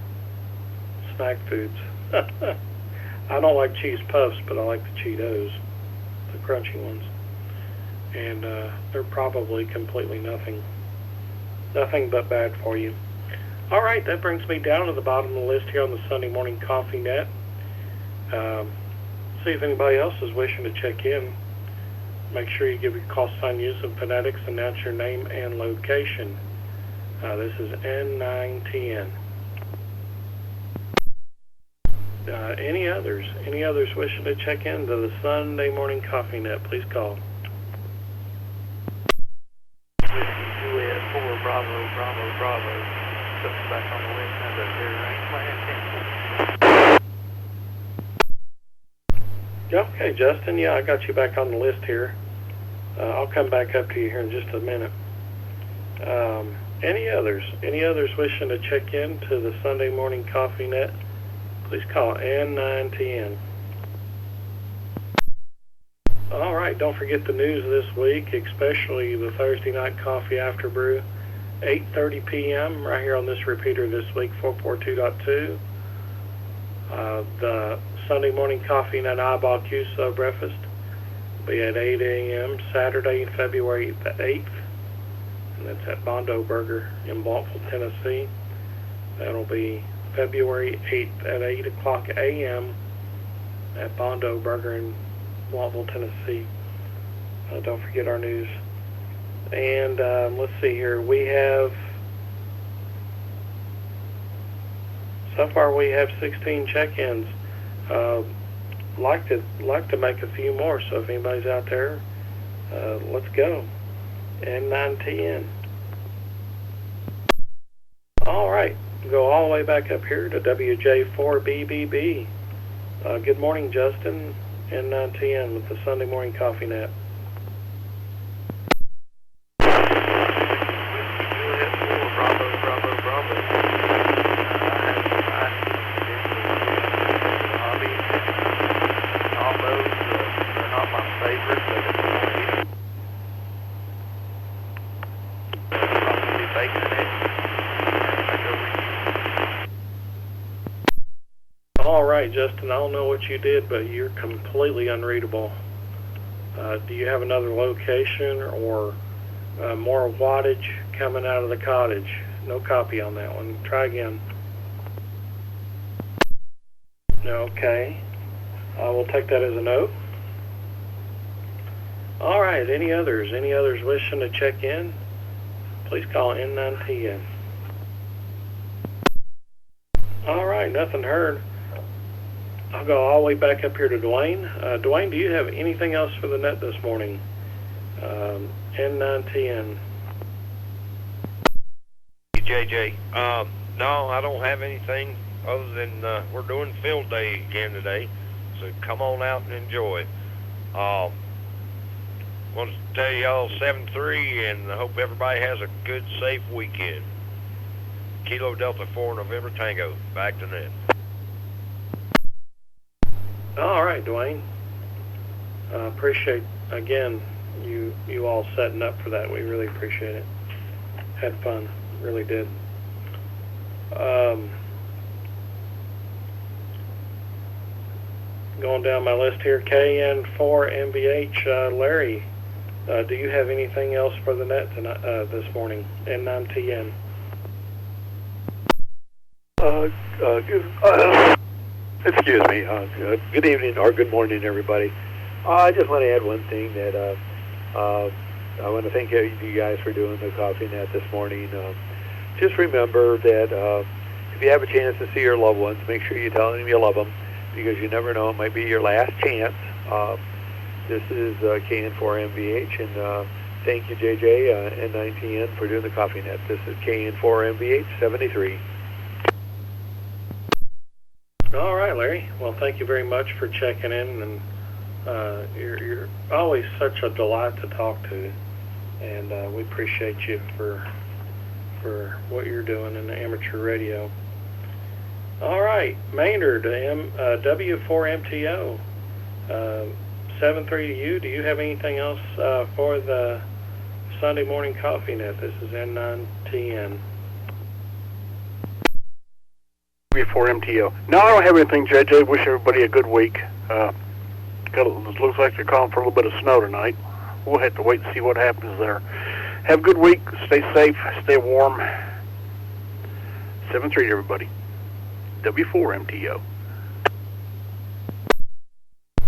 snack foods. I don't like cheese puffs, but I like the Cheetos, the crunchy ones. And they're probably completely nothing but bad for you. All right, that brings me down to the bottom of the list here on the Sunday Morning Coffee Net. See if anybody else is wishing to check in. Make sure you give your call sign, use of phonetics, announce your name and location. This is N910. Any others wishing to check into the Sunday Morning Coffee Net, please call. Juliet 4, Bravo, Bravo, Bravo. Just back on the list, has a very range plan. Okay, Justin, yeah, I got you back on the list here. I'll come back up to you here in just a minute. Any others wishing to check in to the Sunday Morning Coffee Net, please call N910. All right, don't forget the news this week, especially the Thursday night coffee after brew, 8:30 p.m. right here on this repeater this week, 442.2. The Sunday Morning Coffee Net Eyeball QSO breakfast will be at 8 a.m. Saturday, February the 8th. And that's at Bondo Burger in Blountville, Tennessee. That'll be February 8th at 8 o'clock a.m. at Bondo Burger in Blountville, Tennessee. Don't forget our news. And let's see here. So far we have 16 check-ins. Like to make a few more. So if anybody's out there, let's go. N910. All right, go all the way back up here to WJ4BBB. Good morning, Justin. N910 with the Sunday Morning Coffee Net. All right, Justin, I don't know what you did, but you're completely unreadable. Do you have another location or more wattage coming out of the cottage? No copy on that one. Try again. Okay. We'll take that as a no. All right, any others wishing to check in? Please call N910. All right, nothing heard. I'll go all the way back up here to Dwayne. Dwayne, do you have anything else for the net this morning? N910. JJ, no, I don't have anything other than we're doing field day again today, so come on out and enjoy. Want to tell y'all 7-3, and I hope everybody has a good, safe weekend. Kilo Delta 4 November Tango, back to net. All right, Dwayne. Appreciate, again, you all setting up for that. We really appreciate it. Had fun, really did. Going down my list here, KN4MBH, Larry, do you have anything else for the net tonight, this morning? N910. Excuse me. Good evening or good morning, everybody. I just want to add one thing that I want to thank you guys for doing the coffee net this morning. Just remember that if you have a chance to see your loved ones, make sure you tell them you love them, because you never know, it might be your last chance. This is KN4MVH, and thank you, JJ and N910 for doing the coffee net. This is KN4MVH 73. All right, Larry. Well, thank you very much for checking in, and you're always such a delight to talk to, and we appreciate you for what you're doing in the amateur radio. All right, Maynard, W4MTO, 7-3 to you. Do you have anything else for the Sunday Morning Coffee Net? This is N910. W4MTO. No, I don't have anything, JJ. Wish everybody a good week. It looks like they're calling for a little bit of snow tonight. We'll have to wait and see what happens there. Have a good week. Stay safe. Stay warm. 7-3, everybody. W4MTO.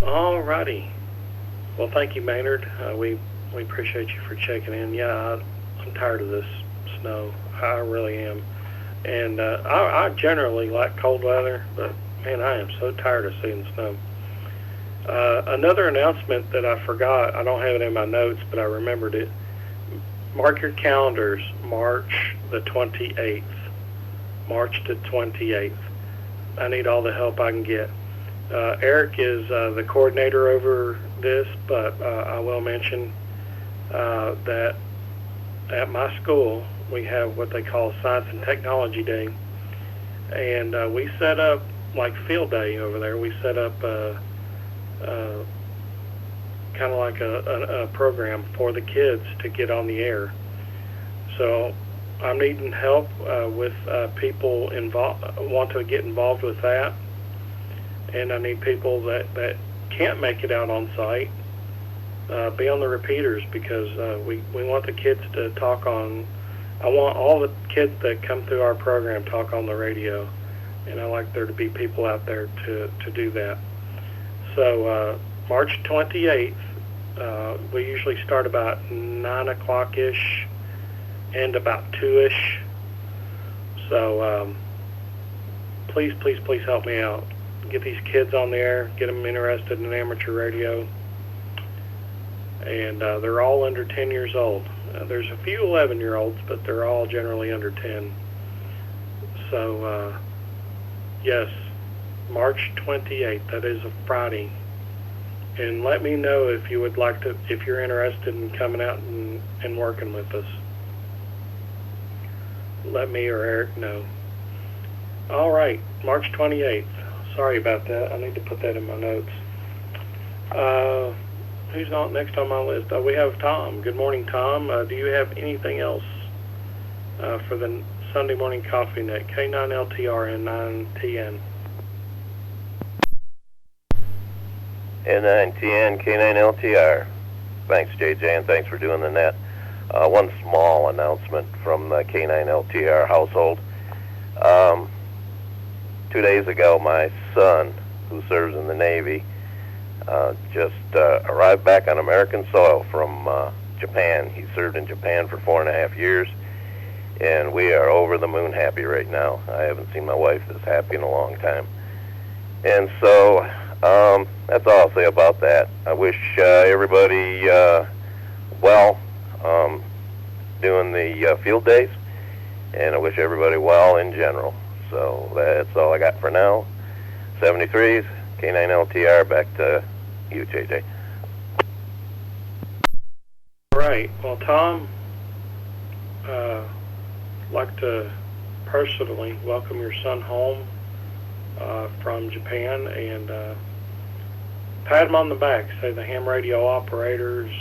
All righty. Well, thank you, Maynard. We appreciate you for checking in. Yeah, I'm tired of this snow. I really am. And I generally like cold weather, but, man, I am so tired of seeing snow. Another announcement that I forgot, I don't have it in my notes, but I remembered it. Mark your calendars, March the 28th. March the 28th. I need all the help I can get. Eric is the coordinator over this, but I will mention that at my school we have what they call Science and Technology Day, and we set up like field day over there. We set up kind of like a program for the kids to get on the air. So I'm needing help with people want to get involved with that, and I need people that can't make it out on site be on the repeaters, because we want the kids to talk on. I want all the kids that come through our program talk on the radio, and I like there to be people out there to do that. So March 28th, we usually start about 9 o'clock-ish, and about 2-ish. So please help me out. Get these kids on the air, get them interested in amateur radio. And they're all under 10 years old. There's a few 11-year-olds, but they're all generally under 10. So, yes, March 28th, that is a Friday. And let me know if you would like to, if you're interested in coming out and working with us. Let me or Eric know. All right, March 28th. Sorry about that. I need to put that in my notes. Who's on next on my list? We have Tom. Good morning, Tom. Do you have anything else for the Sunday morning coffee net? K9LTR and 9TN. N9TN, K9LTR. Thanks, JJ, and thanks for doing the net. One small announcement from the K9LTR household. 2 days ago, my son, who serves in the Navy, just arrived back on American soil from Japan. He served in Japan for 4.5 years, and we are over the moon happy right now. I haven't seen my wife this happy in a long time. And so that's all I'll say about that. I wish everybody well doing the field days, and I wish everybody well in general. So that's all I got for now. 73s, K9LTR, back to you, JJ. All right. Well, Tom, I'd like to personally welcome your son home from Japan, and pat him on the back. Say the ham radio operators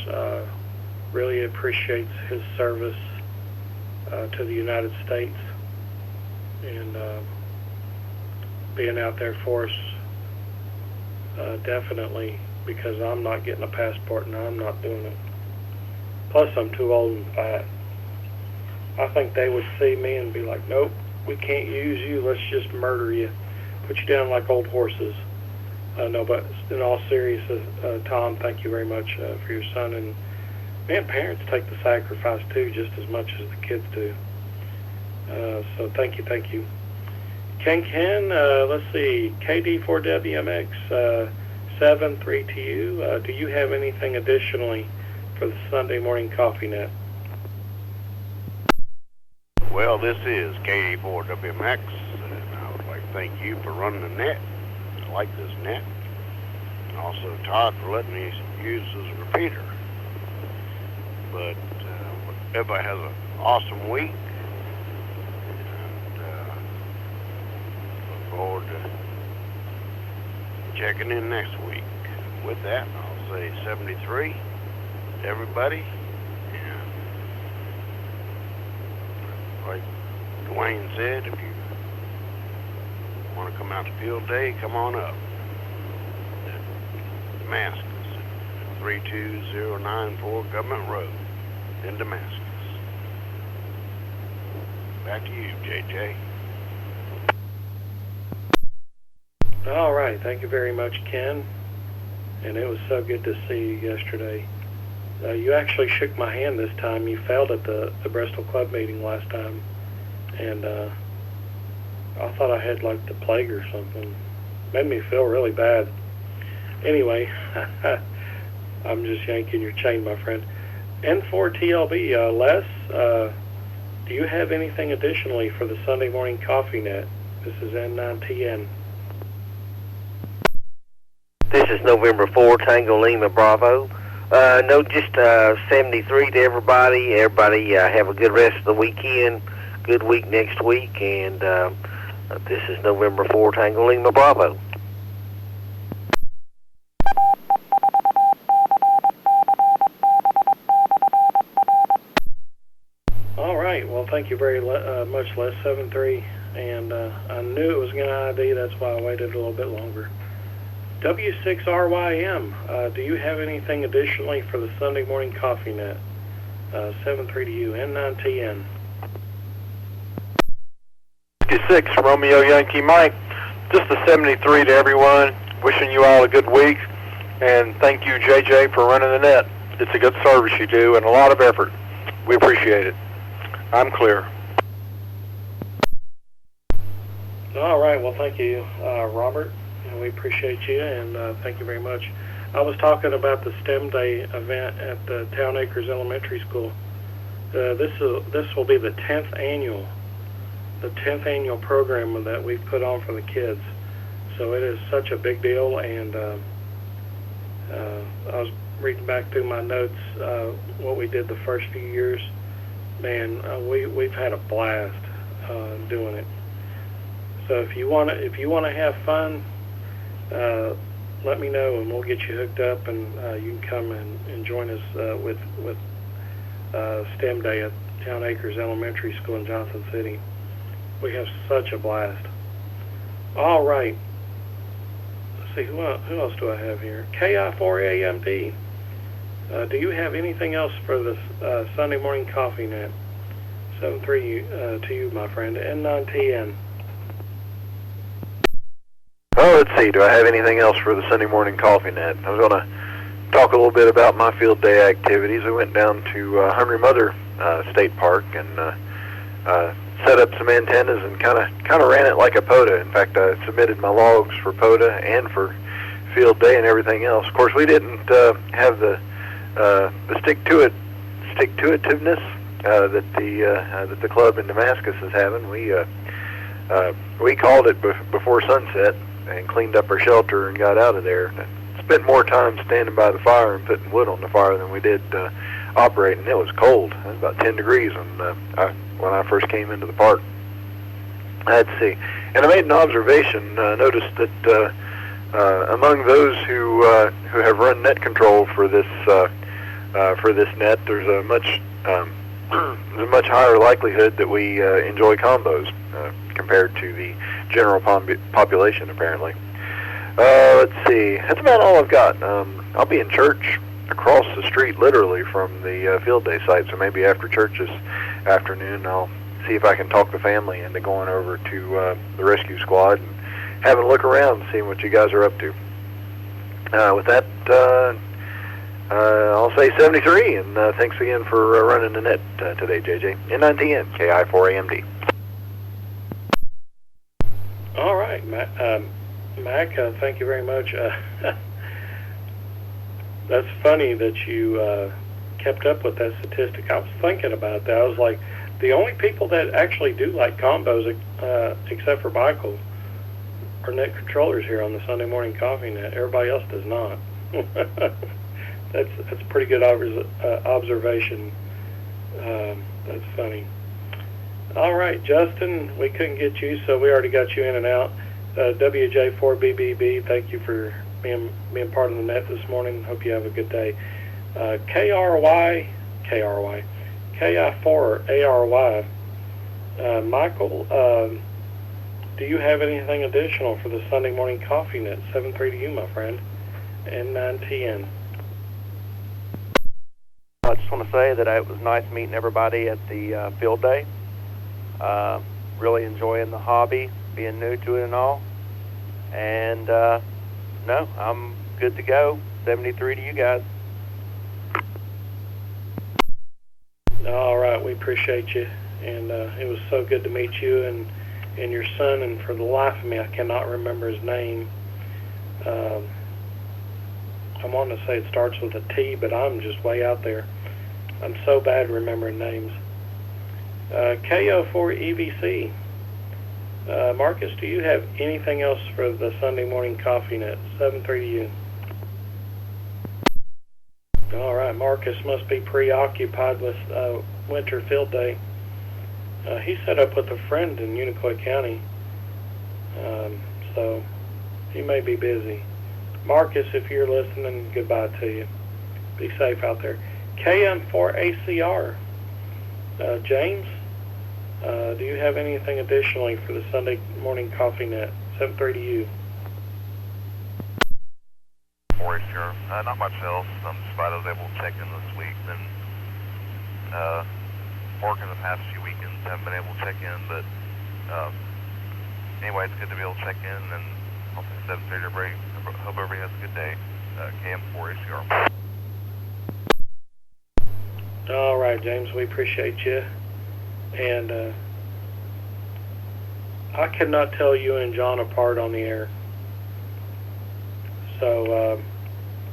really appreciates his service to the United States, and being out there for us, definitely, because I'm not getting a passport and I'm not doing it. Plus, I'm too old and fat. I think they would see me and be like, nope, we can't use you, let's just murder you, put you down like old horses. No, but in all seriousness, Tom, thank you very much for your son. And, man, parents take the sacrifice, too, just as much as the kids do. So thank you. Ken, let's see, KD4WMX, 7-3 to you. Do you have anything additionally for the Sunday morning coffee net? Well, this is KD4WMX, and I would like to thank you for running the net. I like this net. And also Todd for letting me use this repeater. But everybody has an awesome week. Forward to checking in next week. With that, I'll say 73 to everybody. And like Dwayne said, if you Want to come out to field day? Come on up. Damascus, 32094 Government Road in Damascus. Back to you, JJ. All right. Thank you very much, Ken. And it was so good to see you yesterday. You actually shook my hand this time. You failed at the Bristol Club meeting last time. And I thought I had like the plague or something. Made me feel really bad. Anyway, I'm just yanking your chain, my friend. N4TLB, Les, do you have anything additionally for the Sunday morning coffee net? This is N9TN. This is November 4, Tango Lima Bravo. No, just 73 to everybody. Everybody have a good rest of the weekend. Good week next week. And this is November 4, Tango Lima Bravo. All right. Well, thank you very much, Les. 7-3. And I knew it was going to ID. That's why I waited a little bit longer. W6RYM, do you have anything additionally for the Sunday morning coffee net? 7-3 to you. N9TN. 56, Romeo Yankee Mike. Just a 73 to everyone. Wishing you all a good week. And thank you, JJ, for running the net. It's a good service you do and a lot of effort. We appreciate it. I'm clear. All right. Well, thank you, Robert. And we appreciate you, and thank you very much. I was talking about the STEM Day event at the Town Acres Elementary School. This will be the 10th annual program that we've put on for the kids. So it is such a big deal, and I was reading back through my notes what we did the first few years. Man, we've had a blast doing it. So if you want to have fun, let me know and we'll get you hooked up, and you can come and join us with STEM Day at Town Acres Elementary School in Johnson City. We have such a blast. All right. Let's see, who else do I have here? KI4AMD. Do you have anything else for the Sunday morning coffee net? 7-3 to you, my friend. N9TN. Oh, let's see. Do I have anything else for the Sunday morning coffee net? I was going to talk a little bit about my field day activities. I went down to Hungry Mother State Park and set up some antennas and kind of ran it like a POTA. In fact, I submitted my logs for POTA and for field day and everything else. Of course, we didn't have the stick-to-itiveness that the club in Damascus is having. We called it before sunset and cleaned up our shelter and got out of there. Spent more time standing by the fire and putting wood on the fire than we did operating. It was cold. It was about 10 degrees when I first came into the park. Let's see. And I made an observation. Noticed that among those who have run net control for this net, there's a much higher likelihood that we enjoy combos compared to the general population, apparently. Let's see. That's about all I've got. I'll be in church across the street, literally, from the field day site, so maybe after church this afternoon, I'll see if I can talk the family into going over to the rescue squad and having a look around and seeing what you guys are up to. With that, I'll say 73, and thanks again for running the net today, JJ. N9TN, KI4AMD. All right, Mac, thank you very much. That's funny that you kept up with that statistic. I was thinking about that. I was like, the only people that actually do like combos, except for Michael, are net controllers here on the Sunday morning coffee net. Everybody else does not. That's a pretty good observation. That's funny. All right, Justin, we couldn't get you, so we already got you in and out. WJ4BBB, thank you for being part of the net this morning. Hope you have a good day. KI4ARY. Michael, do you have anything additional for the Sunday morning coffee net? 7-3 to you, my friend. And 9-10. I just want to say that it was nice meeting everybody at the field day. Really enjoying the hobby, being new to it and all. And no, I'm good to go. 73 to you guys. All right, we appreciate you. And it was so good to meet you and your son. And for the life of me, I cannot remember his name. I want to say it starts with a T, but I'm just way out there. I'm so bad remembering names. KO4EVC. Marcus, do you have anything else for the Sunday morning coffee net? 7-3 to you. All right, Marcus must be preoccupied with winter field day. He set up with a friend in Unicoi County, so he may be busy. Marcus, if you're listening, goodbye to you. Be safe out there. KM4ACR. James, do you have anything additionally for the Sunday morning coffee net? 7-3 to you. Sure. Not much else. Despite I was able to check in this week, been working the past few weekends, haven't been able to check in, but anyway, it's good to be able to check in, and hopefully 7:30 to break. Hope everybody has a good day. KM4ACR. All right, James, we appreciate you. And I cannot tell you and John apart on the air. So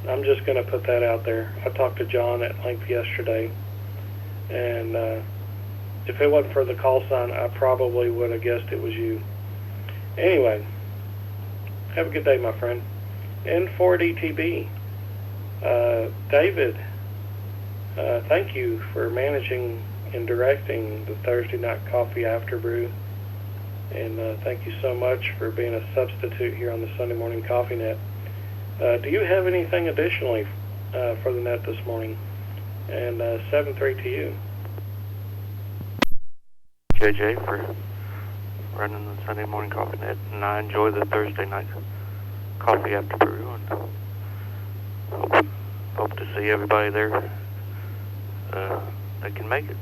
I'm just going to put that out there. I talked to John at length yesterday, and if it wasn't for the call sign, I probably would have guessed it was you. Anyway, have a good day, my friend. N4DTB. David, thank you for managing and directing the Thursday night coffee after brew. And thank you so much for being a substitute here on the Sunday morning coffee net. Do you have anything additionally for the net this morning? And 7-3 to you. JJ for running the Sunday morning coffee net, and I enjoy the Thursday night coffee after brew, and hope to see everybody there that can make it.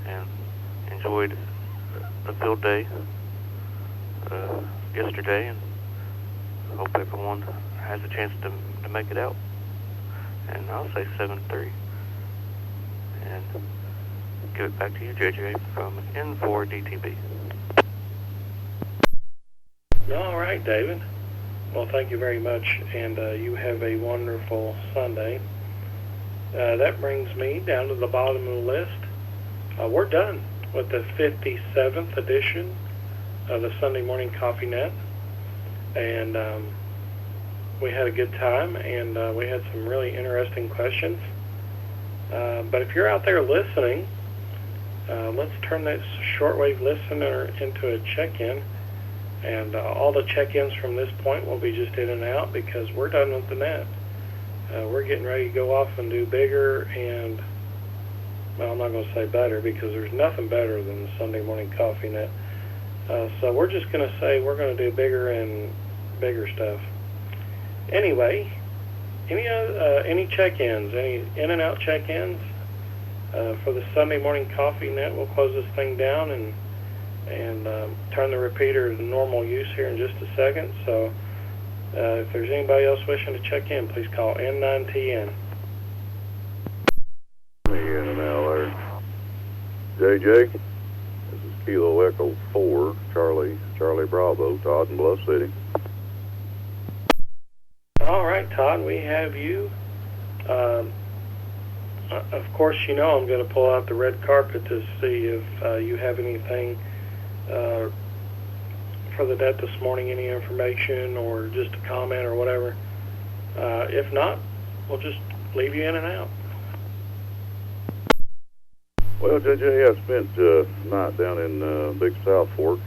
And enjoyed the field day yesterday, and hope everyone has a chance to make it out. And I'll say 7-3. And give it back to you, JJ, from N4DTB. All right, David. Well, thank you very much, and you have a wonderful Sunday. That brings me down to the bottom of the list. We're done with the 57th edition of the Sunday Morning Coffee Net, and we had a good time, and we had some really interesting questions. But if you're out there listening, let's turn that shortwave listener into a check-in, and all the check-ins from this point will be just in and out because we're done with the net. We're getting ready to go off and do bigger and, well, I'm not going to say better because there's nothing better than the Sunday morning coffee net. So we're just going to say we're going to do bigger and bigger stuff. Anyway, any check-ins, any in and out check-ins for the Sunday morning coffee net? We'll close this thing down and turn the repeater to normal use here in just a second. So if there's anybody else wishing to check in, please call N9TN. In and out there. JJ, this is Kilo Echo 4, Charlie Bravo, Todd in Bluff City. All right, Todd, we have you. Of course, you know I'm going to pull out the red carpet to see if you have anything for the net this morning, any information or just a comment or whatever. If not, we'll just leave you in and out. Well, JJ, I spent the night down in Big South Fork,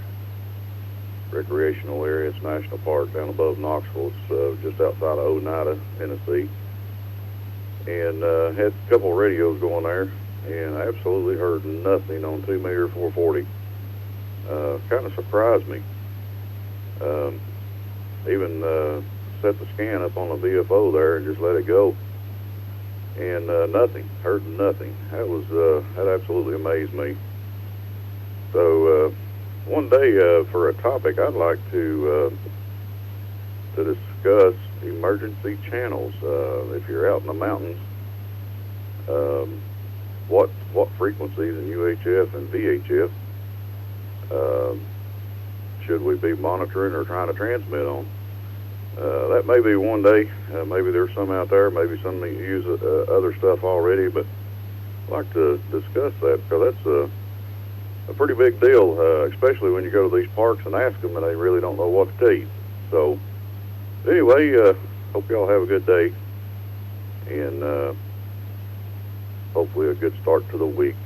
recreational area. It's a national park down above Knoxville. It's just outside of Oneida, Tennessee. And had a couple of radios going there, and I absolutely heard nothing on 2 meter 440. kind of surprised me. Even set the scan up on the VFO there and just let it go, and nothing, heard nothing. That absolutely amazed me. So one day for a topic, I'd like to discuss emergency channels. If you're out in the mountains, what frequencies in UHF and VHF should we be monitoring or trying to transmit on? That may be one day. Maybe there's some out there. Maybe some use other stuff already. But I'd like to discuss that because that's a pretty big deal, especially when you go to these parks and ask them and they really don't know what to tell you. So anyway, hope y'all have a good day and hopefully a good start to the week.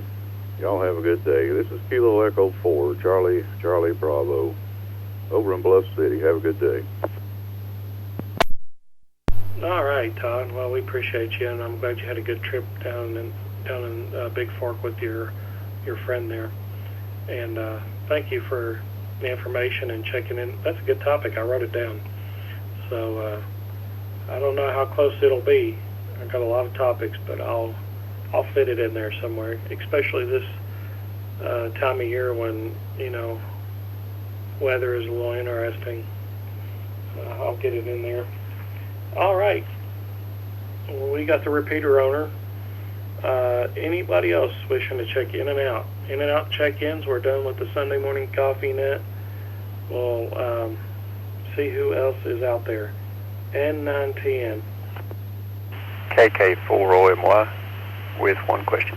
Y'all have a good day. This is Kilo Echo 4, Charlie Bravo, over in Bluff City. Have a good day. All right, Todd. Well, we appreciate you, and I'm glad you had a good trip down in Big Fork with your friend there. And thank you for the information and checking in. That's a good topic. I wrote it down. So I don't know how close it'll be. I've got a lot of topics, but I'll fit it in there somewhere, especially this time of year when, weather is a little interesting. I'll get it in there. All right. Well, we got the repeater owner. Anybody else wishing to check in and out? In and out check-ins. We're done with the Sunday morning coffee net. We'll see who else is out there. N9TN. KK4OMY with one question.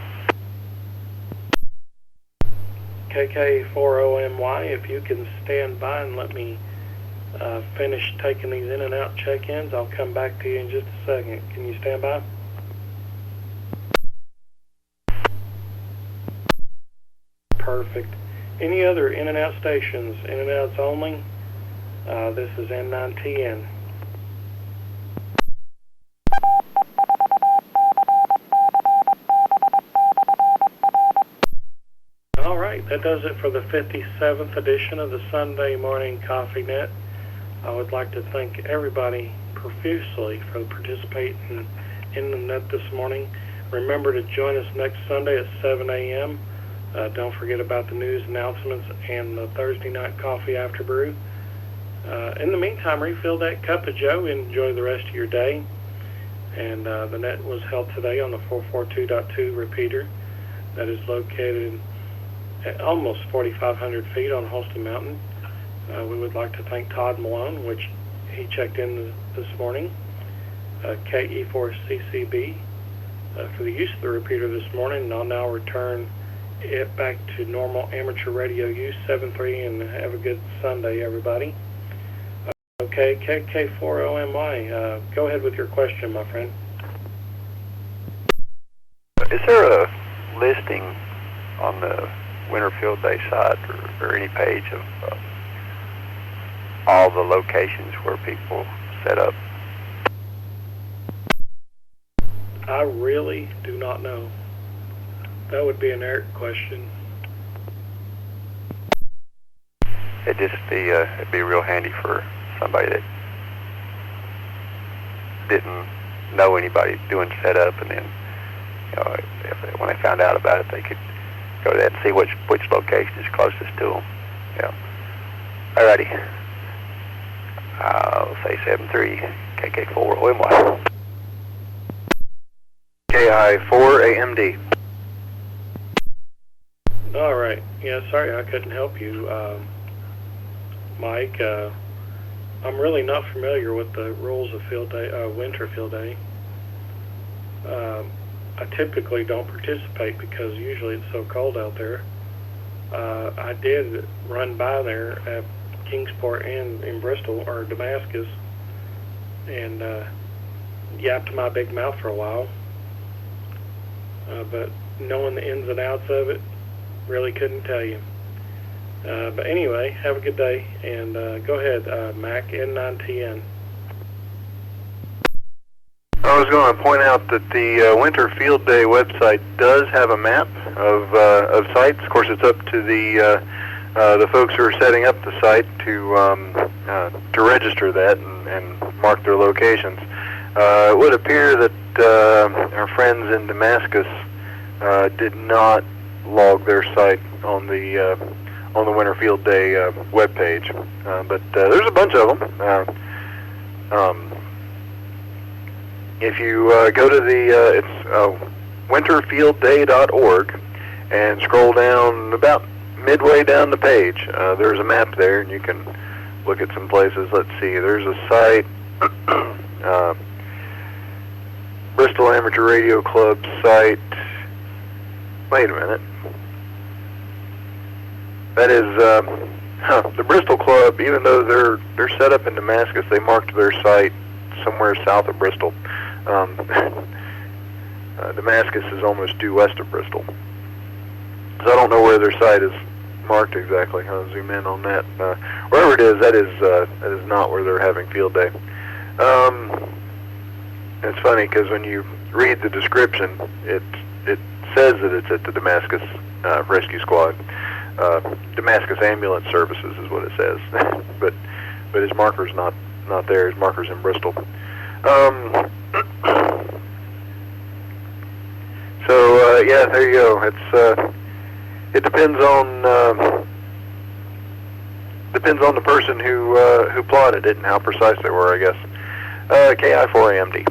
KK4OMY, if you can stand by and let me finish taking these in and out check-ins, I'll come back to you in just a second. Can you stand by? Perfect. Any other in and out stations? In and outs only? This is N9TN. All right, that does it for the 57th edition of the Sunday Morning Coffee Net. I would like to thank everybody profusely for participating in the net this morning. Remember to join us next Sunday at 7 a.m. Don't forget about the news announcements and the Thursday night coffee after brew. In the meantime, refill that cup of joe and enjoy the rest of your day. And the net was held today on the 442.2 repeater that is located at almost 4,500 feet on Holston Mountain. We would like to thank Todd Malone, which he checked in this morning, KE4CCB, for the use of the repeater this morning, and I'll now return it back to normal amateur radio use, 7-3, and have a good Sunday, everybody. Okay, KK4OMY, go ahead with your question, my friend. Is there a listing on the Winter Field Day site or any page of all the locations where people set up? I really do not know. That would be an Eric question. It'd be real handy for somebody that didn't know anybody doing setup, and then when they found out about it, they could go to that and see which location is closest to them. Yeah. Alrighty. I'll say 7-3 KK4 OMY. KI4AMD. All right. Yeah, sorry I couldn't help you, Mike. I'm really not familiar with the rules of field day, winter field day. I typically don't participate because usually it's so cold out there. I did run by there at Kingsport and in Bristol or Damascus and yapped my big mouth for a while. But knowing the ins and outs of it, really couldn't tell you. But anyway, have a good day, and go ahead, Mac, N9TN. I was going to point out that the Winter Field Day website does have a map of sites. Of course, it's up to the the folks who are setting up the site to register that and mark their locations. It would appear that our friends in Damascus did not log their site on the Winter Field Day webpage, but there's a bunch of them. If you go to it's winterfieldday.org and scroll down about midway down the page, there's a map there, and you can look at some places. Let's see, there's a site, Bristol Amateur Radio Club site. Wait a minute. That is the Bristol Club. Even though they're set up in Damascus, they marked their site somewhere south of Bristol. Damascus is almost due west of Bristol, so I don't know where their site is marked exactly. I'll zoom in on that. Wherever it is, that is not where they're having field day. It's funny because when you read the description, it says that it's at the Damascus Rescue Squad. Damascus Ambulance Services is what it says, but his marker's not there. His marker's in Bristol. So yeah, there you go. It depends on the person who plotted it and how precise they were, I guess. KI4AMD.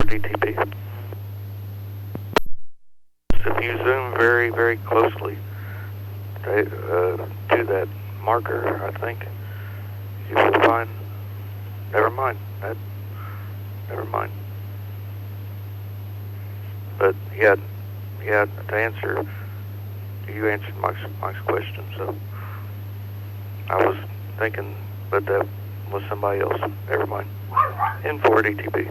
RTTY. If you zoom very, very closely to that marker, I think you will find. Never mind. Never mind. But yeah, to answer, you answered Mike's question. So I was thinking, but that was somebody else. Never mind. In for DTP.